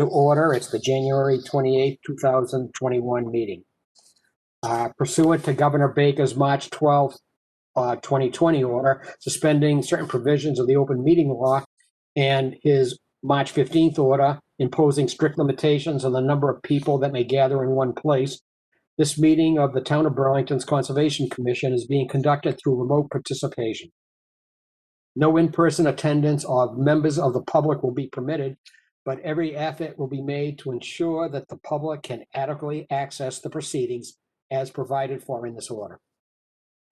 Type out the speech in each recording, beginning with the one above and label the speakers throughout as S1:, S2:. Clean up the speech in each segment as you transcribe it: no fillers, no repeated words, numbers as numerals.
S1: to order. It's the January 28th, 2021 meeting. Pursuant to Governor Baker's March 12th, 2020 order suspending certain provisions of the open meeting law and his March 15th order imposing strict limitations on the number of people that may gather in one place, this meeting of the Town of Burlington's Conservation Commission is being conducted through remote participation. No in-person attendance of members of the public will be permitted, but every effort will be made to ensure that the public can adequately access the proceedings as provided for in this order.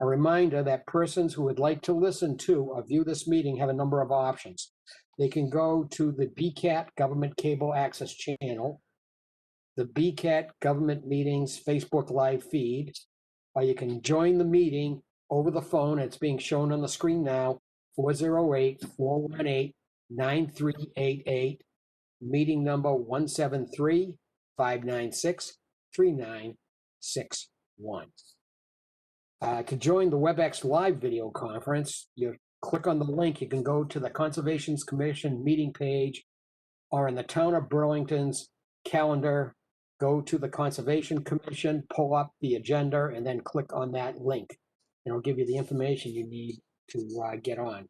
S1: A reminder that persons who would like to listen to or view this meeting have a number of options. They can go to the BCAT Government Cable Access Channel, the BCAT Government Meetings Facebook Live feed, or you can join the meeting over the phone. It's being shown on the screen now, 408-418-9388, meeting number 173-596-3961. To join the WebEx Live video conference, you click on the link. You can go to the Conservation Commission meeting page, or in the Town of Burlington's calendar, go to the Conservation Commission, pull up the agenda, and then click on that link. And it'll give you the information you need to get on.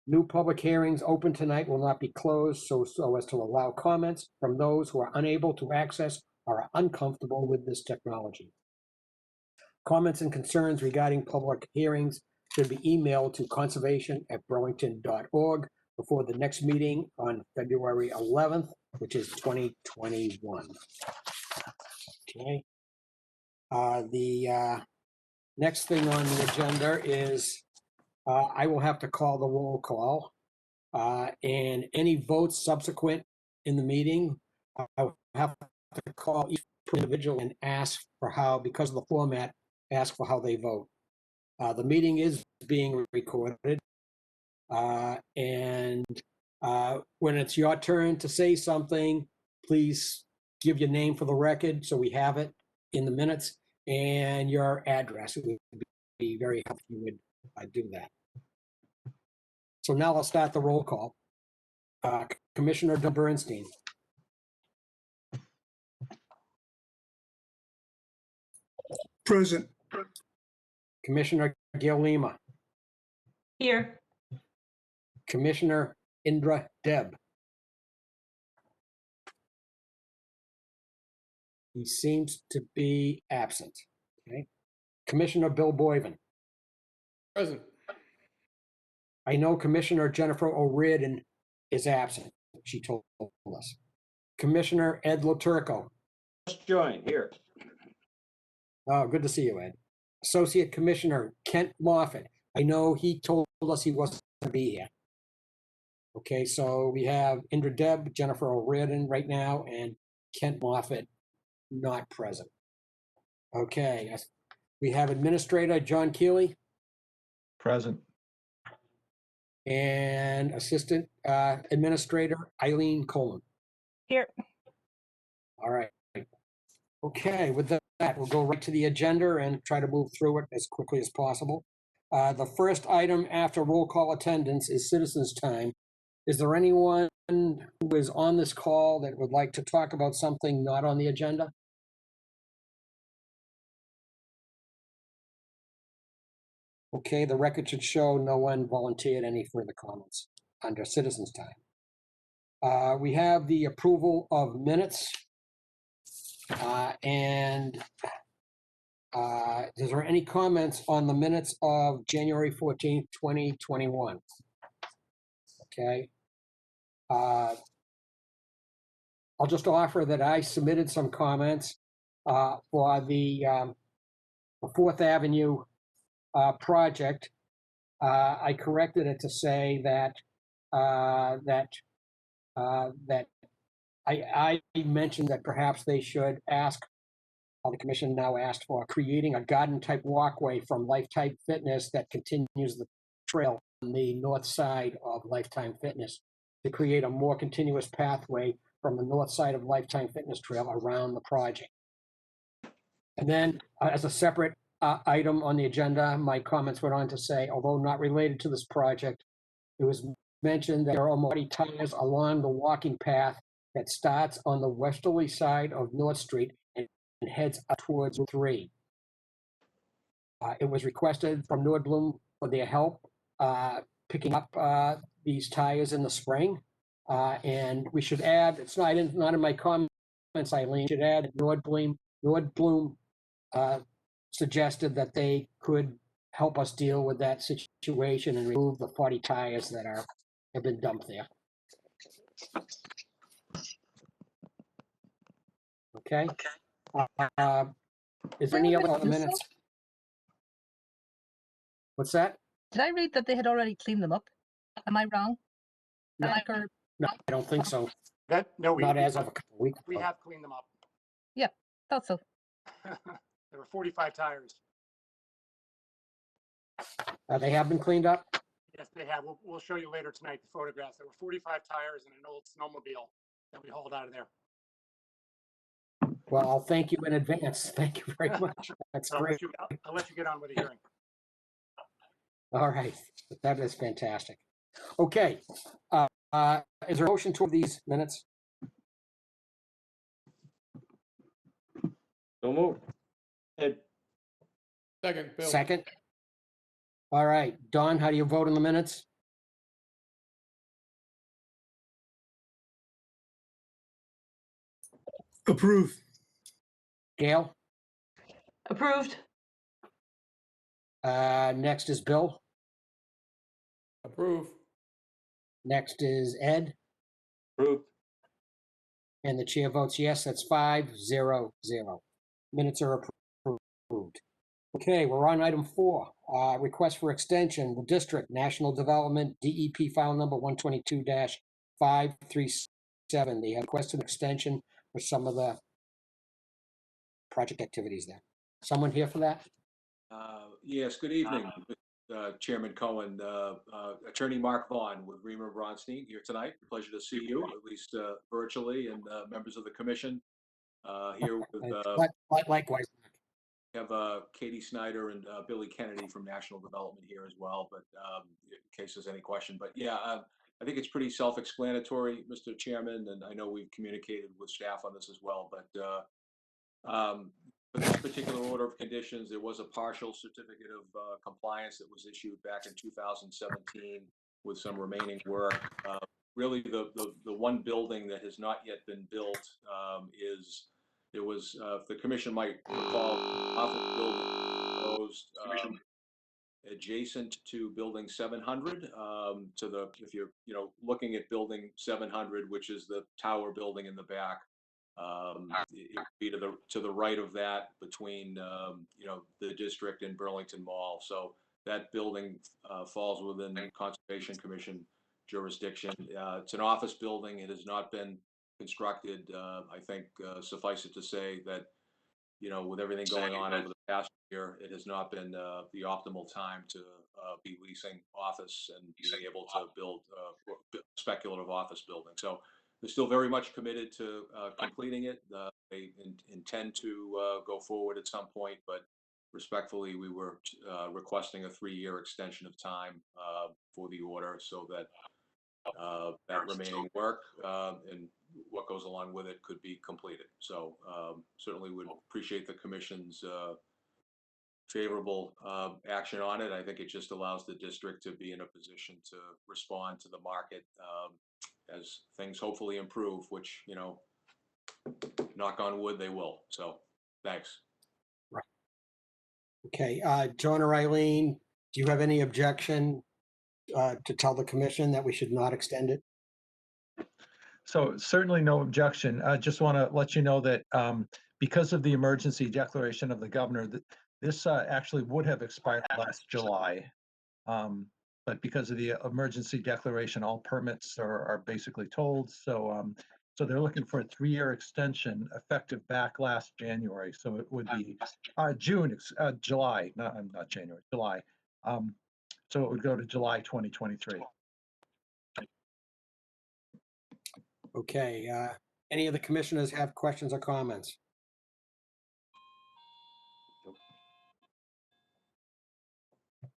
S1: New public hearings open tonight will not be closed so as to allow comments from those who are unable to access or are uncomfortable with this technology. Comments and concerns regarding public hearings should be emailed to conservation@burlington.org before the next meeting on February 11th, which is 2021. Okay. The next thing on the agenda is I will have to call the roll call, and any votes subsequent in the meeting, I will have to call each individual and ask for how, because of the format, ask for how they vote. The meeting is being recorded, and when it's your turn to say something, please give your name for the record so we have it in the minutes, and your address. It would be very helpful if you would do that. So now I'll start the roll call. Commissioner Bernstein.
S2: Present.
S1: Commissioner Gail Lima.
S3: Here.
S1: Commissioner Indra Deb. He seems to be absent. Okay. Commissioner Bill Boyven.
S2: Present.
S1: I know Commissioner Jennifer O'Riordan is absent, she told us. Commissioner Ed LaTurco.
S4: Just joined here.
S1: Oh, good to see you, Ed. Associate Commissioner Kent Moffett. I know he told us he wasn't going to be here. Okay, so we have Indra Deb, Jennifer O'Riordan right now, and Kent Moffett not present. Okay, we have Administrator John Keeley.
S4: Present.
S1: And Assistant Administrator Eileen Coleman.
S3: Here.
S1: All right. Okay, with that, we'll go right to the agenda and try to move through it as quickly as possible. The first item after roll call attendance is citizens' time. Is there anyone who is on this call that would like to talk about something not on the agenda? Okay, the record should show no one volunteered any further comments under citizens' time. We have the approval of minutes. Is there any comments on the minutes of January 14th, 2021? Okay. I'll just offer that I submitted some comments for the 4th Avenue project. I corrected it to say that I mentioned that perhaps they should ask, the commission now asked for creating a garden type walkway from Lifetime Fitness that continues the trail on the north side of Lifetime Fitness to create a more continuous pathway from the north side of Lifetime Fitness Trail around the project. And then as a separate item on the agenda, my comments went on to say, although not related to this project, it was mentioned that there are muddy tires along the walking path that starts on the westerly side of North Street and heads up towards Route 3. It was requested from Nordblum for their help picking up these tires in the spring. And we should add, it's not in my comments, Eileen, should add Nordblum suggested that they could help us deal with that situation and remove the 40 tires that have been dumped there. Okay. Is there any other minutes? What's that?
S2: Did I read that they had already cleaned them up? Am I wrong?
S1: No.
S2: Or-
S1: No, I don't think so.
S5: No,
S1: Not as of a couple weeks
S5: we
S1: ago.
S5: have cleaned them up.
S2: Thought so.
S5: There were 45 tires.
S1: They have been cleaned up?
S5: Yes, they have. We'll show you later tonight the photographs. There were 45 tires and an old snowmobile that we hauled out of there.
S1: Well, I'll thank you in advance. Thank you very much. That's
S5: So
S1: great.
S5: I'll let you get on with the hearing.
S1: All right. That is fantastic. Okay. Is there a motion to approve these minutes?
S4: So moved. Ed,
S6: Second, Bill.
S1: Second? All right. Don, how do you vote on the minutes?
S6: Approve.
S1: Gail?
S3: Approved.
S1: Next is Bill.
S6: Approve.
S1: Next is Ed.
S4: approved.
S1: And the chair votes yes. That's 5-0-0. Minutes are approved. Okay, we're on item 4. Request for extension. The district National Development DEP file number 122-537. They have requested extension for some of the project activities there. Someone here for that?
S7: Yes, good evening, Chairman Cohen. Attorney Mark Vaughn with Reamer Bronstein here tonight. Pleasure to see you, at least virtually, and members of the commission here with
S1: Likewise.
S7: have Katie Snyder and Billy Kennedy from National Development here as well, but in case there's any question. But yeah, I think it's pretty self-explanatory, Mr. Chairman, and I know we've communicated with staff on this as well, but for this particular order of conditions, there was a partial certificate of compliance that was issued back in 2017 with some remaining work. Really, the one building that has not yet been built is, there was, if the commission might recall, office building proposed adjacent to building 700, to the, if you're, looking at building 700, which is the tower building in the back, it would be to the right of that between, the district and Burlington Mall. So that building falls within the Conservation Commission jurisdiction. It's an office building. It has not been constructed. I think suffice it to say that, with everything going on over the past year, it has not been the optimal time to be leasing office and being able to build speculative office building. So they're still very much committed to completing it. They intend to go forward at some point, but respectfully, we were requesting a 3-year extension of time for the order so that that remaining work and what goes along with it could be completed. So certainly would appreciate the commission's favorable action on it. I think it just allows the district to be in a position to respond to the market as things hopefully improve, which, knock on wood, they will. So thanks.
S1: Right. Okay, John or Eileen, do you have any objection to tell the commission that we should not extend it?
S8: So certainly no objection. I just want to let you know that because of the emergency declaration of the governor, that this actually would have expired last July. But because of the emergency declaration, all permits are basically told. So so they're looking for a 3-year extension effective back last January. So it would be July, not January, July. So it would go to July 2023.
S1: Okay, any of the commissioners have questions or comments?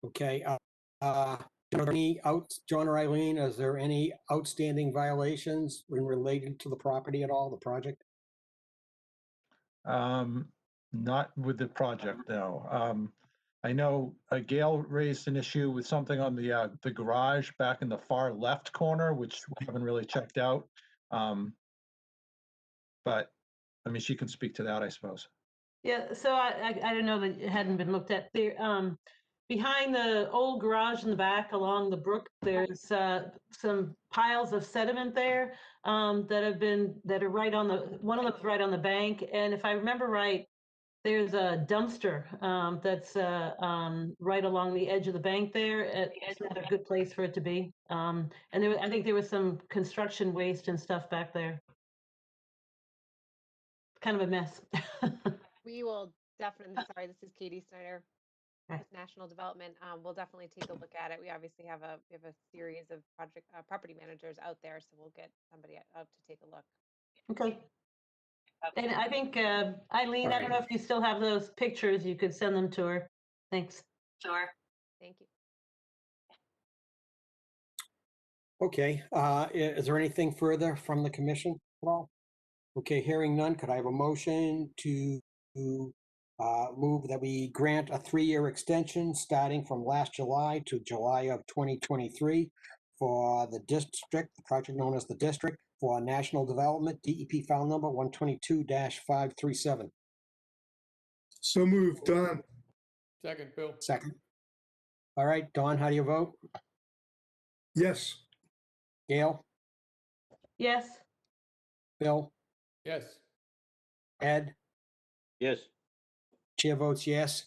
S1: Okay, Are there any John or Eileen, is there any outstanding violations when related to the property at all, the project?
S8: Not with the project, no. I know Gail raised an issue with something on the garage back in the far left corner, which we haven't really checked out. But, I mean, she can speak to that, I suppose.
S3: Yeah, so I didn't know that it hadn't been looked at. There, behind the old garage in the back along the brook, there's some piles of sediment there that are right on one of them's right on the bank. And if I remember right, there's a dumpster that's right along the edge of the bank there. It's not a good place for it to be. And I think there was some construction waste and stuff back there. Kind of a mess.
S9: We will definitely, sorry, this is Katie Snyder
S3: Right.
S9: with National Development. We'll definitely take a look at it. We obviously have a series of property managers out there, so we'll get somebody out to take a look.
S3: Okay. And I think, Eileen, I don't know if you still have those pictures, you could send them to her. Thanks. Sure.
S9: Thank you.
S1: Okay, is there anything further from the commission at all? Okay, hearing none, could I have a motion to move that we grant a 3-year extension starting from last July to July of 2023 for the district, the project known as the district, for national development, DEP file number 122-537.
S6: So moved, Don. Second, Bill.
S1: Second. All right, Don, how do you vote?
S6: Yes.
S1: Gail?
S3: Yes.
S1: Bill?
S6: Yes.
S1: Ed?
S4: Yes.
S1: Chair votes yes.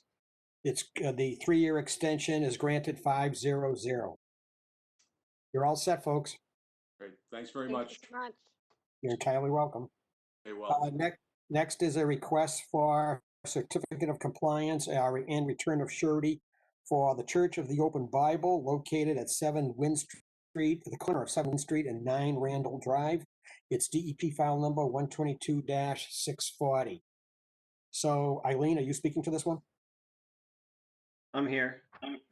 S1: It's the 3-year extension is granted 5-0-0. You're all set, folks.
S7: Great, thanks very
S9: Thank
S7: much.
S9: you so much.
S1: You're entirely welcome.
S7: Hey, well,
S1: Next is a request for certificate of compliance and return of surety for the Church of the Open Bible located at 7 Wynn Street, at the corner of 7 Wynn Street and 9 Randall Drive. It's DEP file number 122-640. So Eileen, are you speaking to this one?
S10: I'm here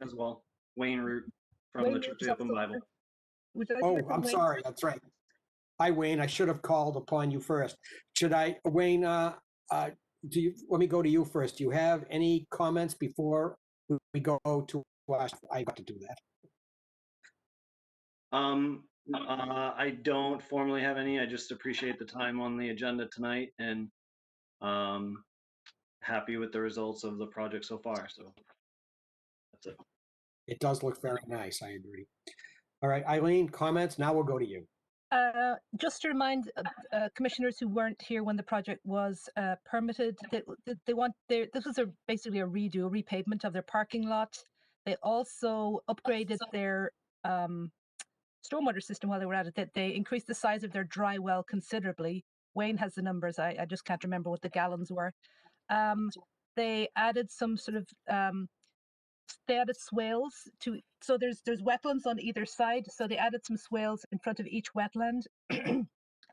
S10: as well. Wayne Root from
S2: Wayne
S10: the
S2: Root
S10: Church of the Open
S2: also-
S10: Bible.
S2: Would you like to
S1: Oh,
S2: hear from
S1: I'm
S2: Wayne?
S1: sorry. That's right. Hi, Wayne. I should have called upon you first. Should I, Wayne, let me go to you first. Do you have any comments before we go to, I got to do that.
S10: I don't formally have any. I just appreciate the time on the agenda tonight and happy with the results of the project so far. So that's it.
S1: It does look very nice. I agree. All right, Eileen, comments? Now we'll go to you.
S2: Just to remind commissioners who weren't here when the project was permitted, that this was basically a redo, a repavement of their parking lot. They also upgraded their stormwater system while they were at it. That they increased the size of their dry well considerably. Wayne has the numbers. I just can't remember what the gallons were. They added some sort of they added swales to, so there's wetlands on either side, so they added some swales in front of each wetland.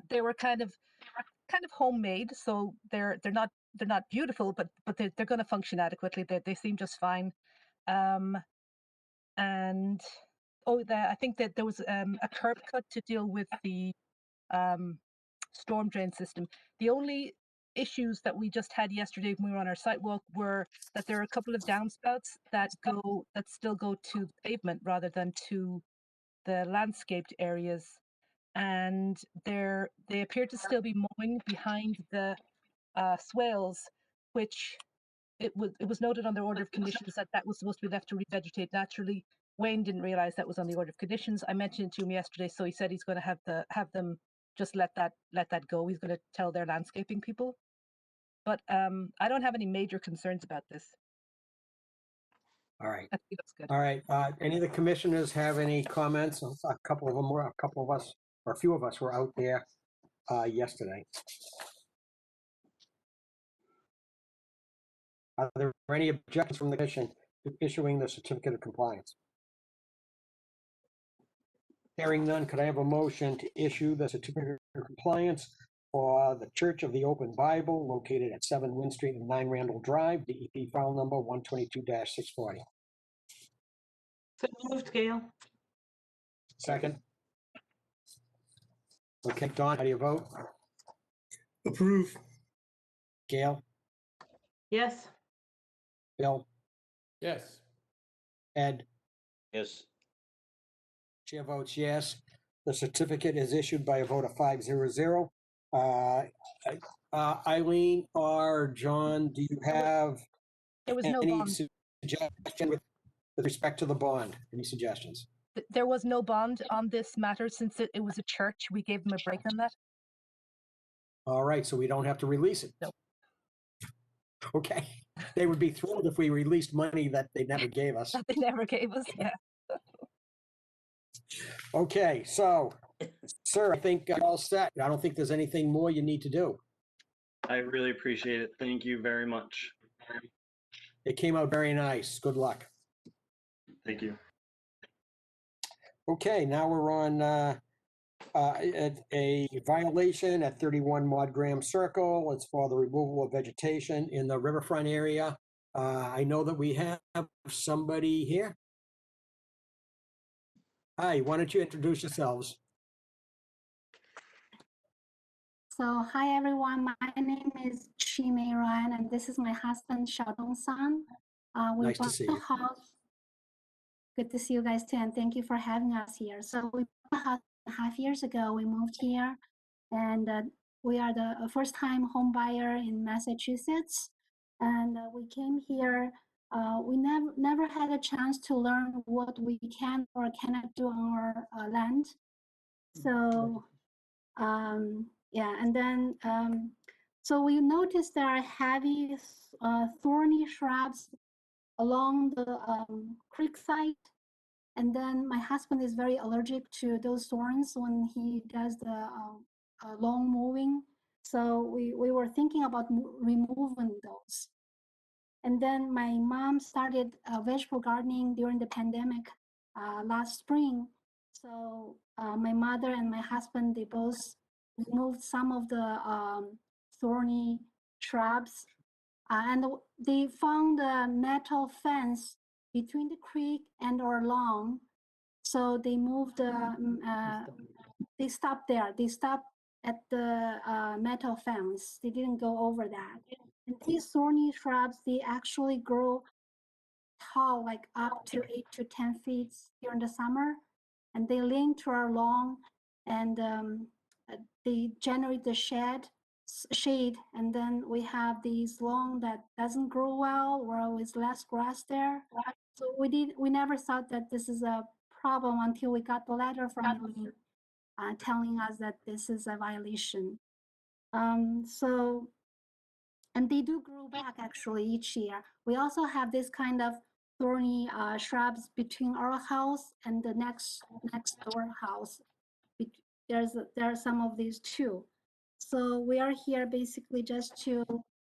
S2: They were kind of homemade, so they're not beautiful, but they're going to function adequately. They seem just fine. And I think that there was a curb cut to deal with the storm drain system. The only issues that we just had yesterday when we were on our site walk were that there are a couple of downspouts that still go to the pavement rather than to the landscaped areas, and they appear to still be mowing behind the swales, which it was noted on their order of conditions that was supposed to be left to revegetate naturally. Wayne didn't realize that was on the order of conditions. I mentioned it to him yesterday, so he said he's going to have them just let that go. He's going to tell their landscaping people. But I don't have any major concerns about this.
S1: All right.
S2: I think that's good.
S1: All right. Any of the commissioners have any comments? A couple of us, or a few of us were out there yesterday. Are there any objections from the commission to issuing the certificate of compliance? Hearing none, could I have a motion to issue the certificate of compliance for the Church of the Open Bible located at 7 Wynn Street and 9 Randall Drive, DEP file number 122-640?
S3: So moved, Gail.
S1: Second. Okay, Don, how do you vote?
S6: Approve.
S1: Gail,
S3: Yes,
S1: Bill,
S6: Yes.
S1: Ed,
S4: Yes.
S1: chair votes yes. The certificate is issued by a vote of 500. Eileen or John, do you have
S2: There was no
S1: any
S2: bond.
S1: suggestion with respect to the bond? Any suggestions?
S2: There was no bond on this matter since it was a church. We gave them a break on that.
S1: All right, so we don't have to release it.
S2: No.
S1: Okay, they would be thrilled if we released money that they never gave us.
S2: That they never gave us. Yeah.
S1: Okay, so, sir, I think you're all set. I don't think there's anything more you need to do.
S10: I really appreciate it. Thank you very much.
S1: It came out very nice. Good luck.
S10: Thank you.
S1: Okay, now we're on a violation at 31 Maud Graham Circle. It's for the removal of vegetation in the riverfront area. I know that we have somebody here. Hi, why don't you introduce yourselves?
S11: So, hi everyone, my name is Chi Mei Ryan, and this is my husband, Xiaodong San. We
S1: Nice to
S11: bought
S1: see
S11: the
S1: you.
S11: house. Good to see you guys too, and thank you for having us here. So, we bought the house 2.5 years ago. We moved here, and we are the first-time home buyer in Massachusetts. And we came here. We never had a chance to learn what we can or cannot do on our land. So. Yeah, and then so we noticed there are heavy thorny shrubs along the creek side, and then my husband is very allergic to those thorns when he does the long mowing. So we were thinking about removing those. And then my mom started vegetable gardening during the pandemic last spring. So my mother and my husband, they both removed some of the thorny shrubs, and they found a metal fence between the creek and our lawn. So they moved, they stopped there. They stopped at the metal fence. They didn't go over that. And these thorny shrubs, they actually grow tall, like up to 8 to 10 feet during the summer, and they link to our lawn, and they generate the shade, and then we have these lawn that doesn't grow well, or with less grass there. So we never thought that this is a problem until we got the letter from Eileen telling us that this is a violation. And they do grow back actually each year. We also have this kind of thorny shrubs between our house and the next door house. There are some of these too. So we are here basically just to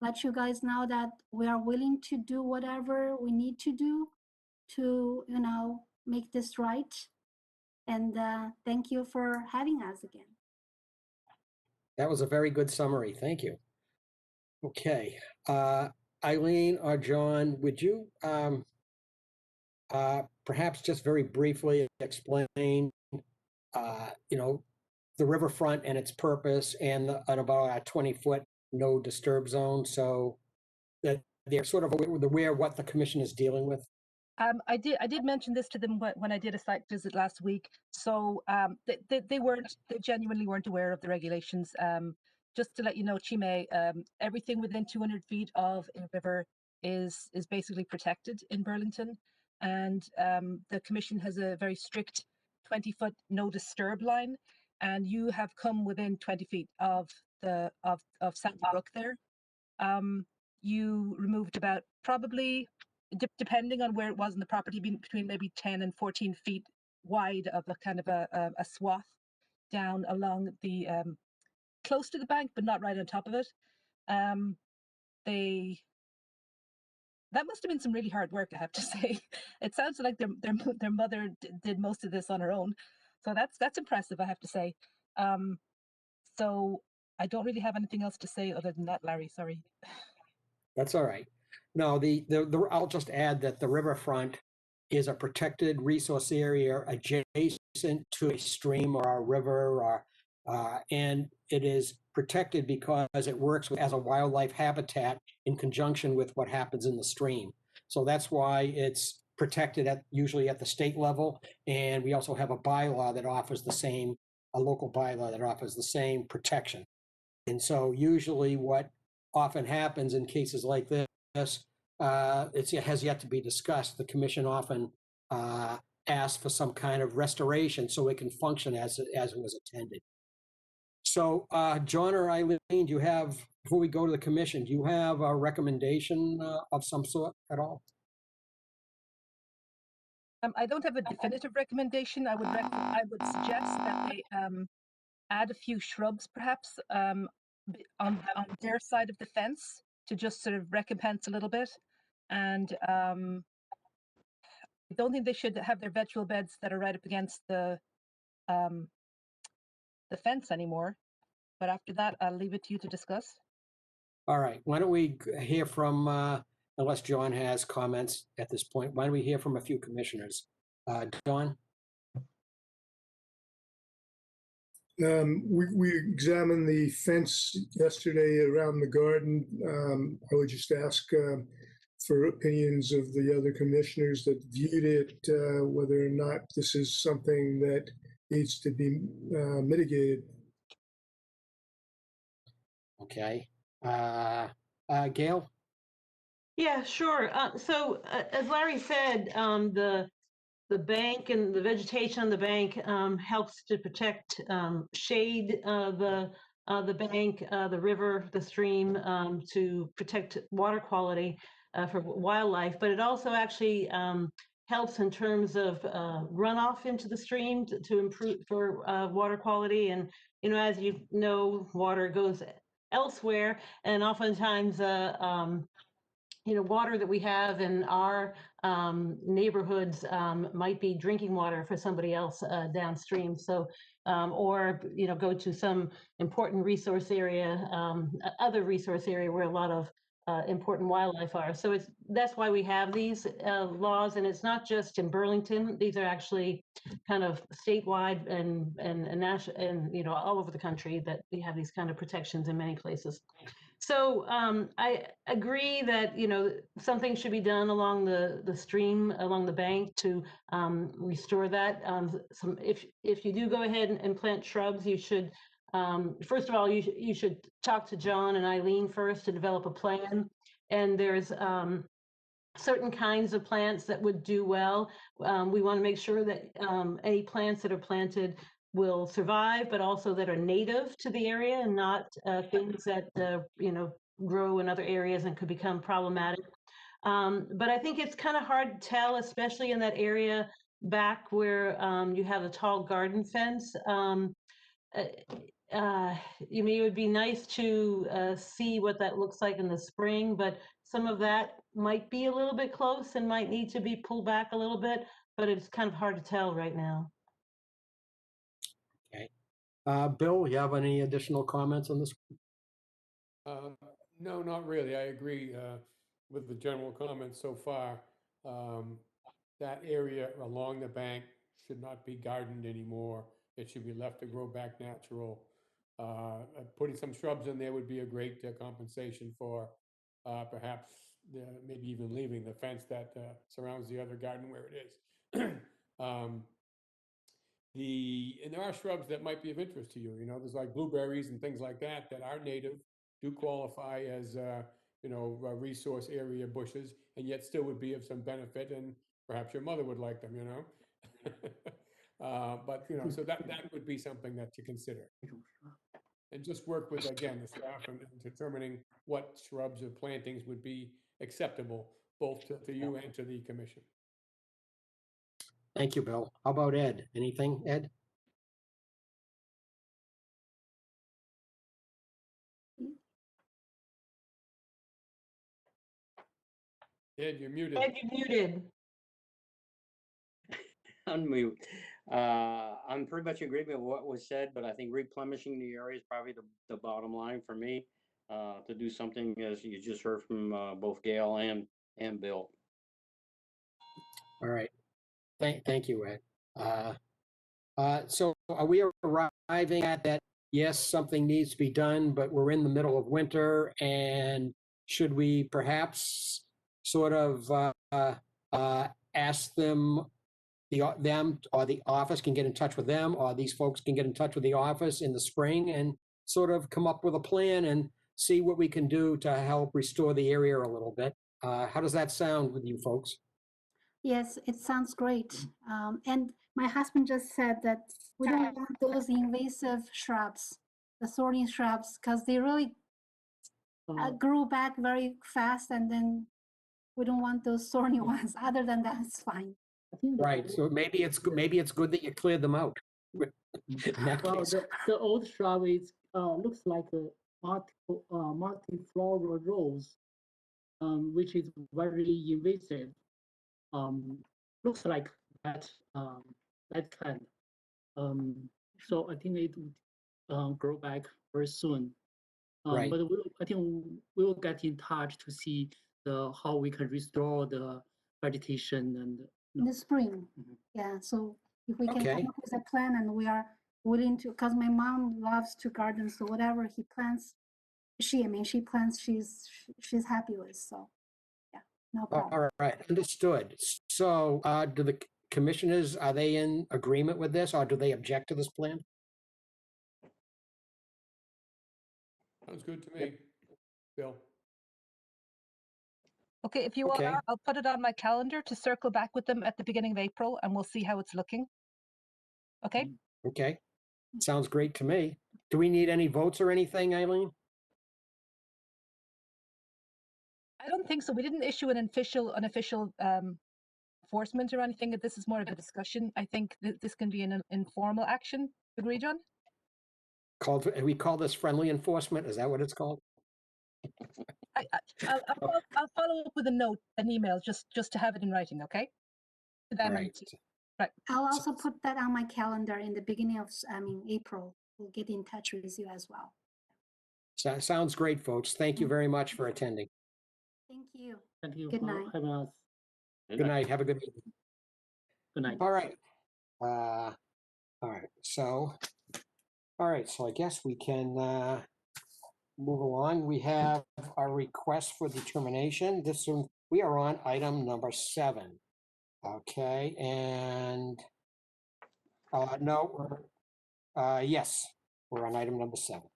S11: let you guys know that we are willing to do whatever we need to do to, make this right. And thank you for having us again.
S1: That was a very good summary. Thank you. Okay, Eileen or John, would you perhaps just very briefly explain, the riverfront and its purpose and about a 20-foot no disturb zone, so that they're sort of aware what the commission is dealing with?
S2: I did mention this to them when I did a site visit last week. So they genuinely weren't aware of the regulations. Just to let you know, Chime, everything within 200 feet of a river is basically protected in Burlington, and the commission has a very strict 20-foot no disturb line, and you have come within 20 feet of Sandy Brook there. You removed about probably, depending on where it was in the property, between maybe 10 and 14 feet wide of a kind of a swath down along the close to the bank, but not right on top of it. That must have been some really hard work, I have to say. It sounds like their mother did most of this on her own, so that's impressive, I have to say. So I don't really have anything else to say other than that, Larry. Sorry.
S1: That's all right. No, I'll just add that the riverfront is a protected resource area adjacent to a stream or a river, or and it is protected because it works as a wildlife habitat in conjunction with what happens in the stream. So that's why it's protected usually at the state level. And we also have a bylaw that offers a local bylaw that offers the same protection. And so usually what often happens in cases like this, it has yet to be discussed. The commission often asks for some kind of restoration so it can function as it was intended. So, John or Eileen, do you have, before we go to the commission, do you have a recommendation of some sort at all?
S2: I don't have a definitive recommendation. I would suggest that they add a few shrubs, perhaps, on their side of the fence to just sort of recompense a little bit. And I don't think they should have their vegetable beds that are right up against the fence anymore. But after that, I'll leave it to you to discuss.
S1: All right. Why don't we hear from, unless John has comments at this point, why don't we hear from a few commissioners? Don?
S6: We examined the fence yesterday around the garden. I would just ask for opinions of the other commissioners that viewed it, whether or not this is something that needs to be mitigated.
S1: Okay. Gail?
S3: Yeah, sure. So as Larry said, the bank and the vegetation on the bank helps to protect shade the bank, the river, the stream, to protect water quality for wildlife. But it also actually helps in terms of runoff into the stream to improve for water quality. And as you know, water goes elsewhere, and oftentimes water that we have in our neighborhoods might be drinking water for somebody else downstream. So, or go to some important resource area, other resource area where a lot of important wildlife are. So that's why we have these laws, and it's not just in Burlington. These are actually kind of statewide and national, and all over the country that we have these kind of protections in many places. So I agree that something should be done along the stream, along the bank to restore that. If you do go ahead and plant shrubs, you should first of all you should talk to John and Eileen first to develop a plan. And there's certain kinds of plants that would do well. We want to make sure that any plants that are planted will survive, but also that are native to the area and not things that grow in other areas and could become problematic. But I think it's kind of hard to tell, especially in that area back where you have a tall garden fence. It would be nice to see what that looks like in the spring, but some of that might be a little bit close and might need to be pulled back a little bit, but it's kind of hard to tell right now.
S1: Okay. Bill, you have any additional comments on this?
S6: No, not really. I agree with the general comments so far. That area along the bank should not be gardened anymore. It should be left to grow back natural. Putting some shrubs in there would be a great compensation for perhaps maybe even leaving the fence that surrounds the other garden where it is. And there are shrubs that might be of interest to you. There's like blueberries and things like that that are native, do qualify as resource area bushes, and yet still would be of some benefit, and perhaps your mother would like them. But so that would be something that to consider, and just work with again the staff and determining what shrubs or plantings would be acceptable both to you and to the commission.
S1: Thank you, Bill. How about Ed? Anything, Ed?
S6: Ed, you're muted.
S3: Ed, you're muted.
S4: Unmute. I'm pretty much in agreement with what was said, but I think replenishing the area is probably the bottom line for me, to do something as you just heard from both Gail and Bill.
S1: All right. Thank you, Ed. So are we arriving at that, yes, something needs to be done, but we're in the middle of winter, and should we perhaps sort of ask them, them or the office can get in touch with them, or these folks can get in touch with the office in the spring and sort of come up with a plan and see what we can do to help restore the area a little bit? How does that sound with you folks?
S11: Yes, it sounds great. And my husband just said that we don't want those invasive shrubs, the thorny shrubs, because they really grew back very fast, and then we don't want those thorny ones. Other than that, it's fine.
S1: Right, so maybe it's good that you cleared them out. In that
S12: Well,
S1: case.
S12: the old shrub is looks like a multi-floral rose, which is very invasive. Looks like that that kind. So I think it would grow back very soon.
S1: Right.
S12: But I think we will get in touch to see how we can restore the vegetation and.
S11: In the spring, yeah. So if we can
S1: Okay.
S11: come up with a plan, and we are willing to, because my mom loves to garden, so whatever he plants, she plants, she's happy with. So yeah, no problem.
S1: All right, understood. So do the commissioners, are they in agreement with this, or do they object to this plan?
S6: Sounds good to me. Bill?
S2: Okay, if you want,
S1: Okay.
S2: I'll put it on my calendar to circle back with them at the beginning of April, and we'll see how it's looking. Okay?
S1: Okay, sounds great to me. Do we need any votes or anything, Eileen?
S2: I don't think so. We didn't issue an official enforcement or anything. This is more of a discussion. I think that this can be an informal action. Agree, John?
S1: We call this friendly enforcement? Is that what it's called?
S2: I'll follow up with a note, an email, just to have it in writing, okay? To them and
S1: Right.
S2: to- Right.
S11: I'll also put that on my calendar in the beginning of, April. We'll get in touch with you as well.
S1: Sounds great, folks. Thank you very much for attending.
S11: Thank you.
S12: Thank you
S11: Good
S12: for
S11: night.
S12: having us.
S1: Good night. Have a good evening.
S12: Good night.
S1: All right. All right. So I guess we can move along. We have our request for determination. We are on item number 7. Okay, and yes, we're on item number 7.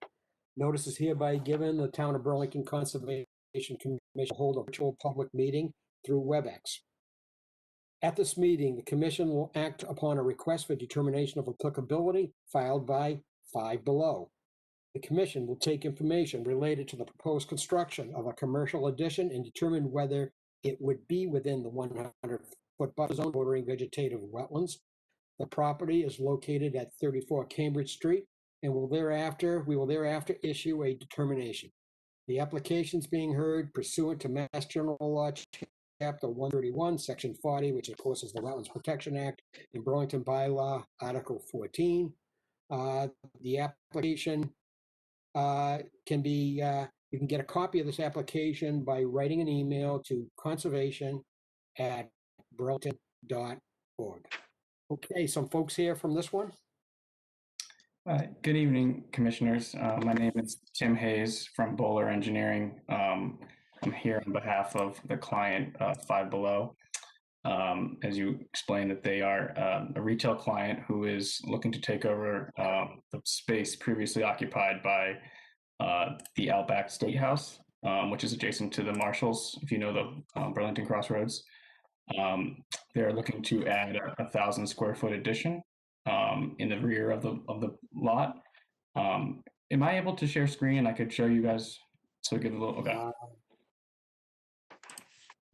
S1: Notice is hereby given the Town of Burlington Conservation Commission will hold a virtual public meeting through WebEx. At this meeting, the commission will act upon a request for determination of applicability filed by Five Below. The commission will take information related to the proposed construction of a commercial addition and determine whether it would be within the 100-foot buffer zone bordering vegetative wetlands. The property is located at 34 Cambridge Street, and we will thereafter issue a determination. The application is being heard pursuant to Mass General Law, Chapter 131, Section 40, which of course is the Wetlands Protection Act, and Burlington Bylaw, Article 14. The application can be, you can get a copy of this application by writing an email to conservation@burlington.org. Okay, some folks here from this one.
S13: Good evening, commissioners. My name is Tim Hayes from Bowler Engineering. I'm here on behalf of the client, Five Below. As you explained, that they are a retail client who is looking to take over the space previously occupied by the Outback Steakhouse, which is adjacent to the Marshalls, if you know the Burlington Crossroads. They're looking to add a 1,000 square foot addition in the rear of the lot. Am I able to share screen? I could show you guys. So give a little. Okay.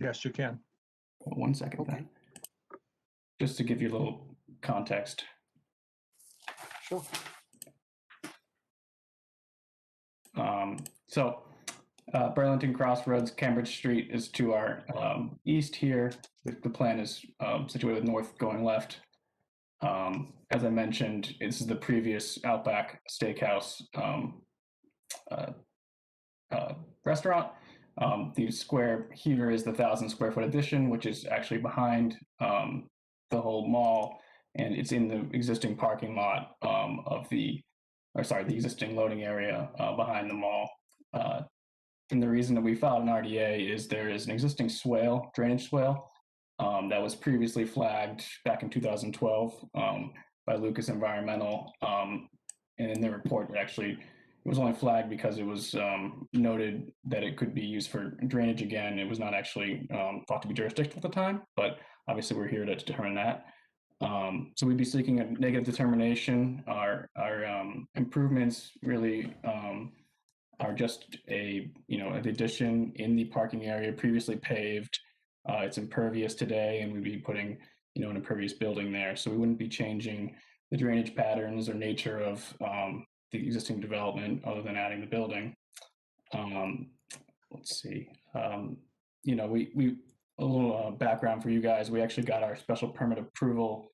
S8: Yes, you can.
S13: 1 second.
S1: Okay.
S13: Then. Just to give you a little context.
S1: Sure.
S13: Burlington Crossroads, Cambridge Street is to our east here. The plan is situated north going left. As I mentioned, this is the previous Outback Steakhouse restaurant. The square here is the 1,000 square foot addition, which is actually behind the whole mall, and it's in the existing parking lot the existing loading area behind the mall. And the reason that we filed an RDA is there is an existing swale, drainage swale, that was previously flagged back in 2012 by Lucas Environmental. And in the report, it was only flagged because it was noted that it could be used for drainage again. It was not actually thought to be jurisdictional at the time, but obviously we're here to determine that. So we'd be seeking a negative determination. Our improvements really are just an addition in the parking area previously paved. It's impervious today, and we'd be putting an impervious building there. So we wouldn't be changing the drainage patterns or nature of the existing development other than adding the building. Let's see. We a little background for you guys. We actually got our special permit approval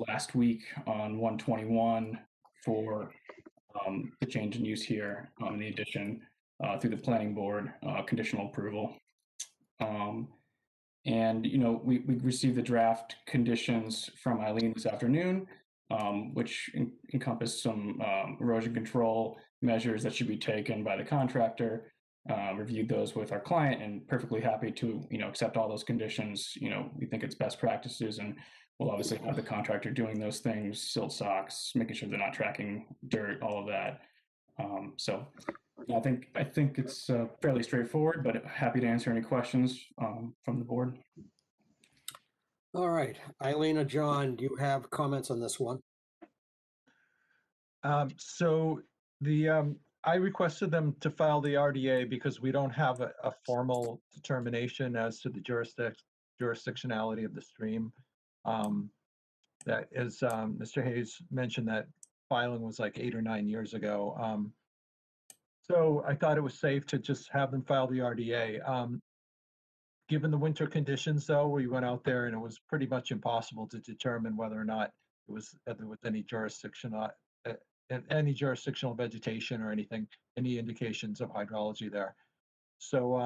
S13: last week on 121 for the change in use here in the addition through the planning board conditional approval. And we received the draft conditions from Eileen this afternoon, which encompass some erosion control measures that should be taken by the contractor. Reviewed those with our client and perfectly happy to accept all those conditions. We think it's best practices, and we'll obviously have the contractor doing those things, silt socks, making sure they're not tracking dirt, all of that. So I think it's fairly straightforward, but happy to answer any questions from the board.
S1: All right, Eileen or John, do you have comments on this one?
S8: So I requested them to file the RDA because we don't have a formal determination as to the jurisdictionality of the stream. That is, Mr. Hayes mentioned that filing was like 8 or 9 years ago. So I thought it was safe to just have them file the RDA. Given the winter conditions, though, we went out there and it was pretty much impossible to determine whether or not there was any jurisdictional vegetation or anything, any indications of hydrology there. So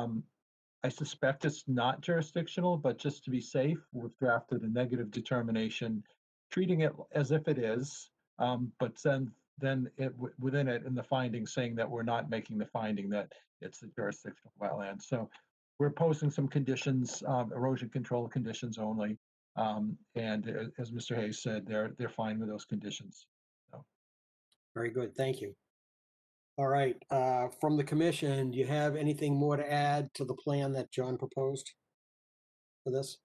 S8: I suspect it's not jurisdictional, but just to be safe, we've drafted a negative determination, treating it as if it is, but then within it in the findings saying that we're not making the finding that it's a jurisdictional wetland. So we're posing some conditions, erosion control conditions only, and as Mr. Hayes said, they're fine with those conditions. So.
S1: Very good, thank you. All right, from the commission, do you have anything more to add to the plan that John proposed for this?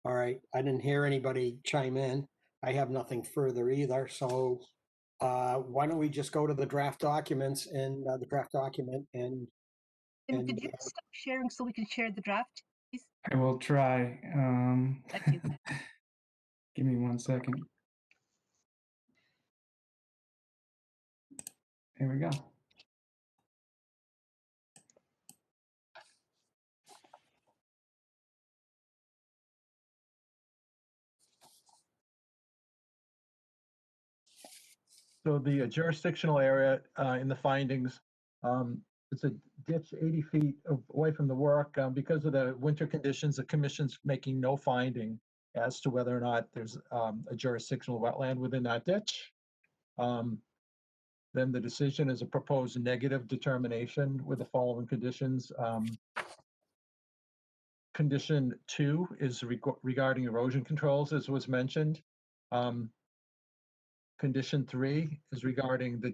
S1: All right, I didn't hear anybody chime in. I have nothing further either, so why don't we just go to the draft documents and the draft document and
S2: Could you stop sharing so we can share the draft, please?
S13: I will try.
S2: Thank you.
S13: Give me 1 second. Here we go.
S8: So the jurisdictional area in the findings, it's a ditch 80 feet away from the work. Because of the winter conditions, the commission's making no finding as to whether or not there's a jurisdictional wetland within that ditch. Then the decision is a proposed negative determination with the following conditions. Condition 2 is regarding erosion controls, as was mentioned. Condition 3 is regarding the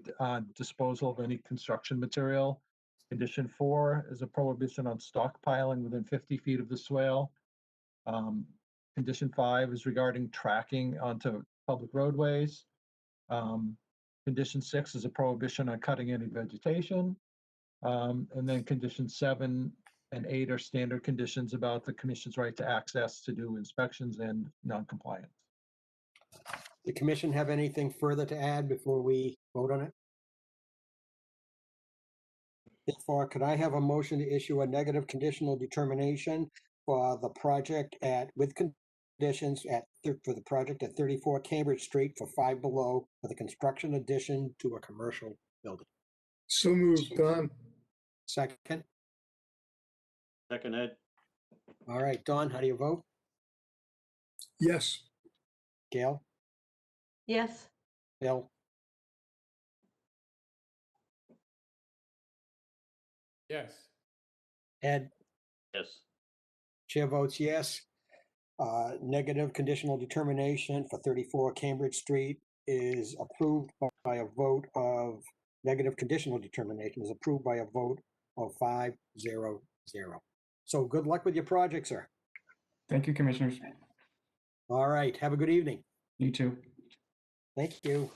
S8: disposal of any construction material. Condition 4 is a prohibition on stockpiling within 50 feet of the swale. Condition 5 is regarding tracking onto public roadways. Condition 6 is a prohibition on cutting any vegetation. And then condition 7 and 8 are standard conditions about the commission's right to access to do inspections and non-compliance.
S1: The commission have anything further to add before we vote on it? Therefore, could I have a motion to issue a negative conditional determination for the project with conditions for the project at 34 Cambridge Street for 5 Below for the construction addition to a commercial building?
S14: So moved, Don.
S1: Second.
S4: Second, Ed.
S1: All right, Don, how do you vote?
S14: Yes.
S1: Gail?
S3: Yes.
S1: Bill?
S6: Yes.
S1: Ed?
S4: Yes.
S1: Chair votes yes. Negative conditional determination for 34 Cambridge Street is approved by a vote of, negative conditional determination is approved by a vote of 5-0-0. So good luck with your project, sir.
S13: Thank you, commissioners.
S1: All right, have a good evening.
S13: You too.
S1: Thank you.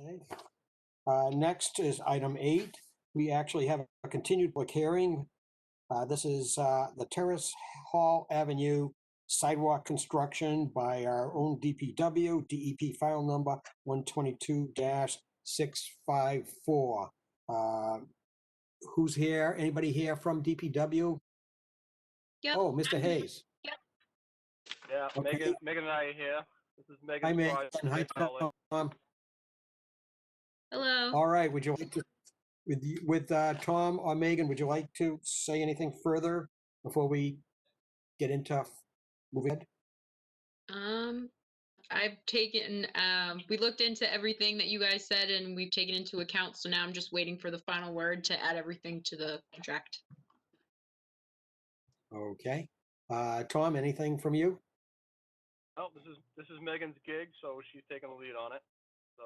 S1: Okay. Next is item 8. We actually have a continued public hearing. This is the Terrace Hall Avenue sidewalk construction by our own DPW, DEP file number 122-654. Who's here? Anybody here from DPW?
S15: Yep.
S1: Oh, Mr. Hayes.
S15: Yeah,
S1: Okay.
S15: Megan and I are here. This is
S1: Hi,
S15: Megan's
S1: Megan.
S15: project.
S1: Hi, Tom.
S15: Hello.
S1: All right, would you like to, with Tom or Megan, would you like to say anything further before we get into moving ahead?
S15: I've taken, we looked into everything that you guys said and we've taken into account. So now I'm just waiting for the final word to add everything to the contract.
S1: Okay. Tom, anything from you?
S15: Oh, this is Megan's gig, so she's taking the lead on it. So,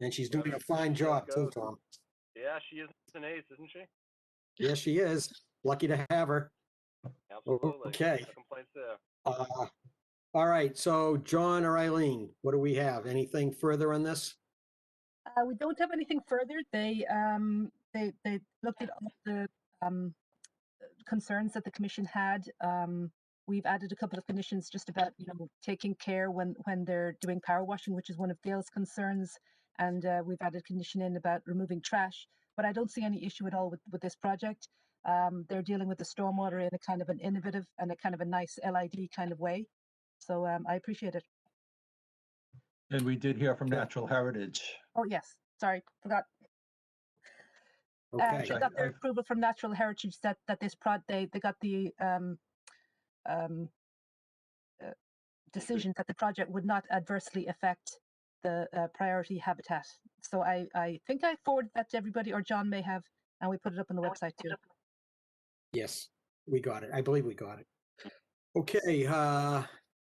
S1: And she's doing a fine job too, Tom.
S15: yeah, she is an ace, isn't she?
S1: Yes, she is. Lucky to have her.
S15: Absolutely.
S1: Okay.
S15: No complaints there.
S1: All right, so John or Eileen, what do we have? Anything further on this?
S2: We don't have anything further. They looked at all the concerns that the commission had. We've added a couple of conditions just about, taking care when they're doing power washing, which is one of Gail's concerns. And we've added a condition in about removing trash. But I don't see any issue at all with this project. They're dealing with the stormwater in a kind of an innovative and a kind of a nice LID kind of way. So I appreciate it.
S8: And we did hear from Natural Heritage.
S2: Oh, yes. Sorry, forgot.
S1: Okay.
S2: They got their approval from Natural Heritage that this they got the decision that the project would not adversely affect the priority habitat. So I think I forwarded that to everybody, or John may have, and we put it up on the website too.
S1: Yes, we got it. I believe we got it. Okay,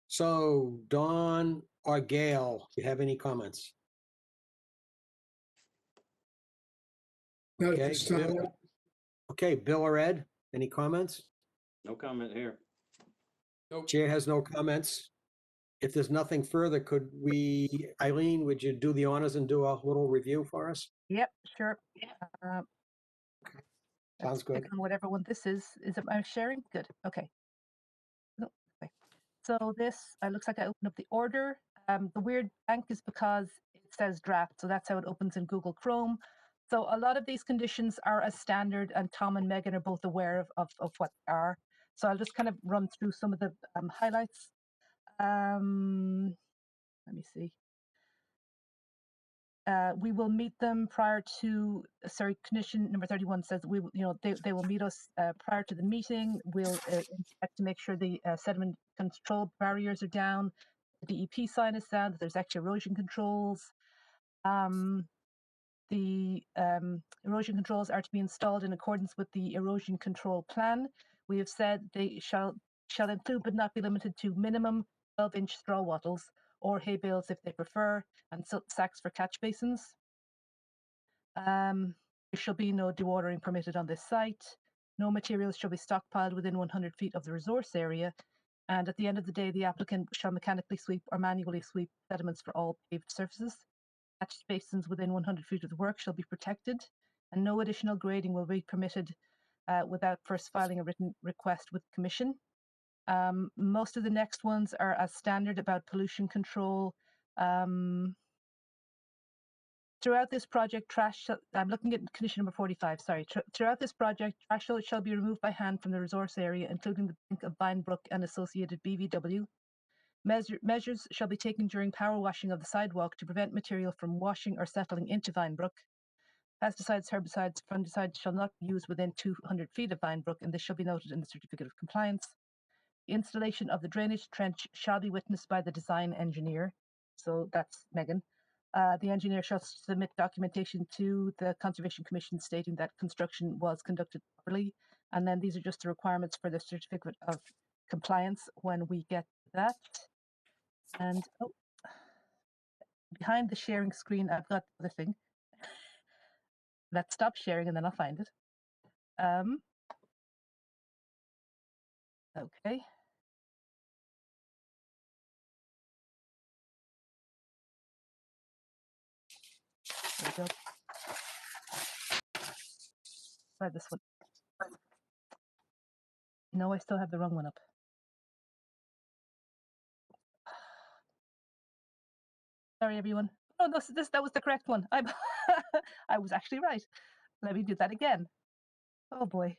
S1: so Dawn or Gail, do you have any comments?
S14: Not at
S1: Okay,
S14: this time.
S1: Bill. Okay, Bill or Ed, any comments?
S4: No comment here.
S6: Nope.
S1: Chair has no comments. If there's nothing further, could we, Eileen, would you do the honors and do a little review for us?
S2: Yep, sure.
S1: Sounds good.
S2: Click on whatever one this is. Is it my sharing? Good. Okay. No, okay. So this looks like I opened up the order. The weird blank is because it says draft, so that's how it opens in Google Chrome. So a lot of these conditions are as standard, and Tom and Megan are both aware of what they are. So I'll just kind of run through some of the highlights. Let me see. We will meet them prior to, condition number 31 says we, they will meet us prior to the meeting. We'll inspect to make sure the sediment control barriers are down, the DEP sign is down, that there's actually erosion controls. The erosion controls are to be installed in accordance with the erosion control plan. We have said they shall include but not be limited to minimum 12-inch straw wattles or hay bales if they prefer, and silt sacks for catch basins. There shall be no dewatering permitted on this site. No materials shall be stockpiled within 100 feet of the resource area. And at the end of the day, the applicant shall mechanically sweep or manually sweep sediments for all paved surfaces. Catch basins within 100 feet of the work shall be protected, and no additional grading will be permitted without first filing a written request with the Commission. Most of the next ones are as standard about pollution control. Throughout this project, trash, I'm looking at condition number 45, sorry. Throughout this project, trash shall be removed by hand from the resource area, including the bank of Vine Brook and associated BVW. Measures shall be taken during power washing of the sidewalk to prevent material from washing or settling into Vinebrook. Pesticides, herbicides, fungicides shall not be used within 200 feet of Vinebrook, and this shall be noted in the certificate of compliance. The installation of the drainage trench shall be witnessed by the design engineer. So that's Megan. The engineer shall submit documentation to the Conservation Commission stating that construction was conducted properly. And then these are just the requirements for the certificate of compliance when we get that. And oh, behind the sharing screen, I've got the other thing. Let's stop sharing and then I'll find it. Okay. There we go. Try this one. No, I still have the wrong one up. Sorry, everyone. Oh, that was the correct one. I was actually right. Let me do that again. Oh boy.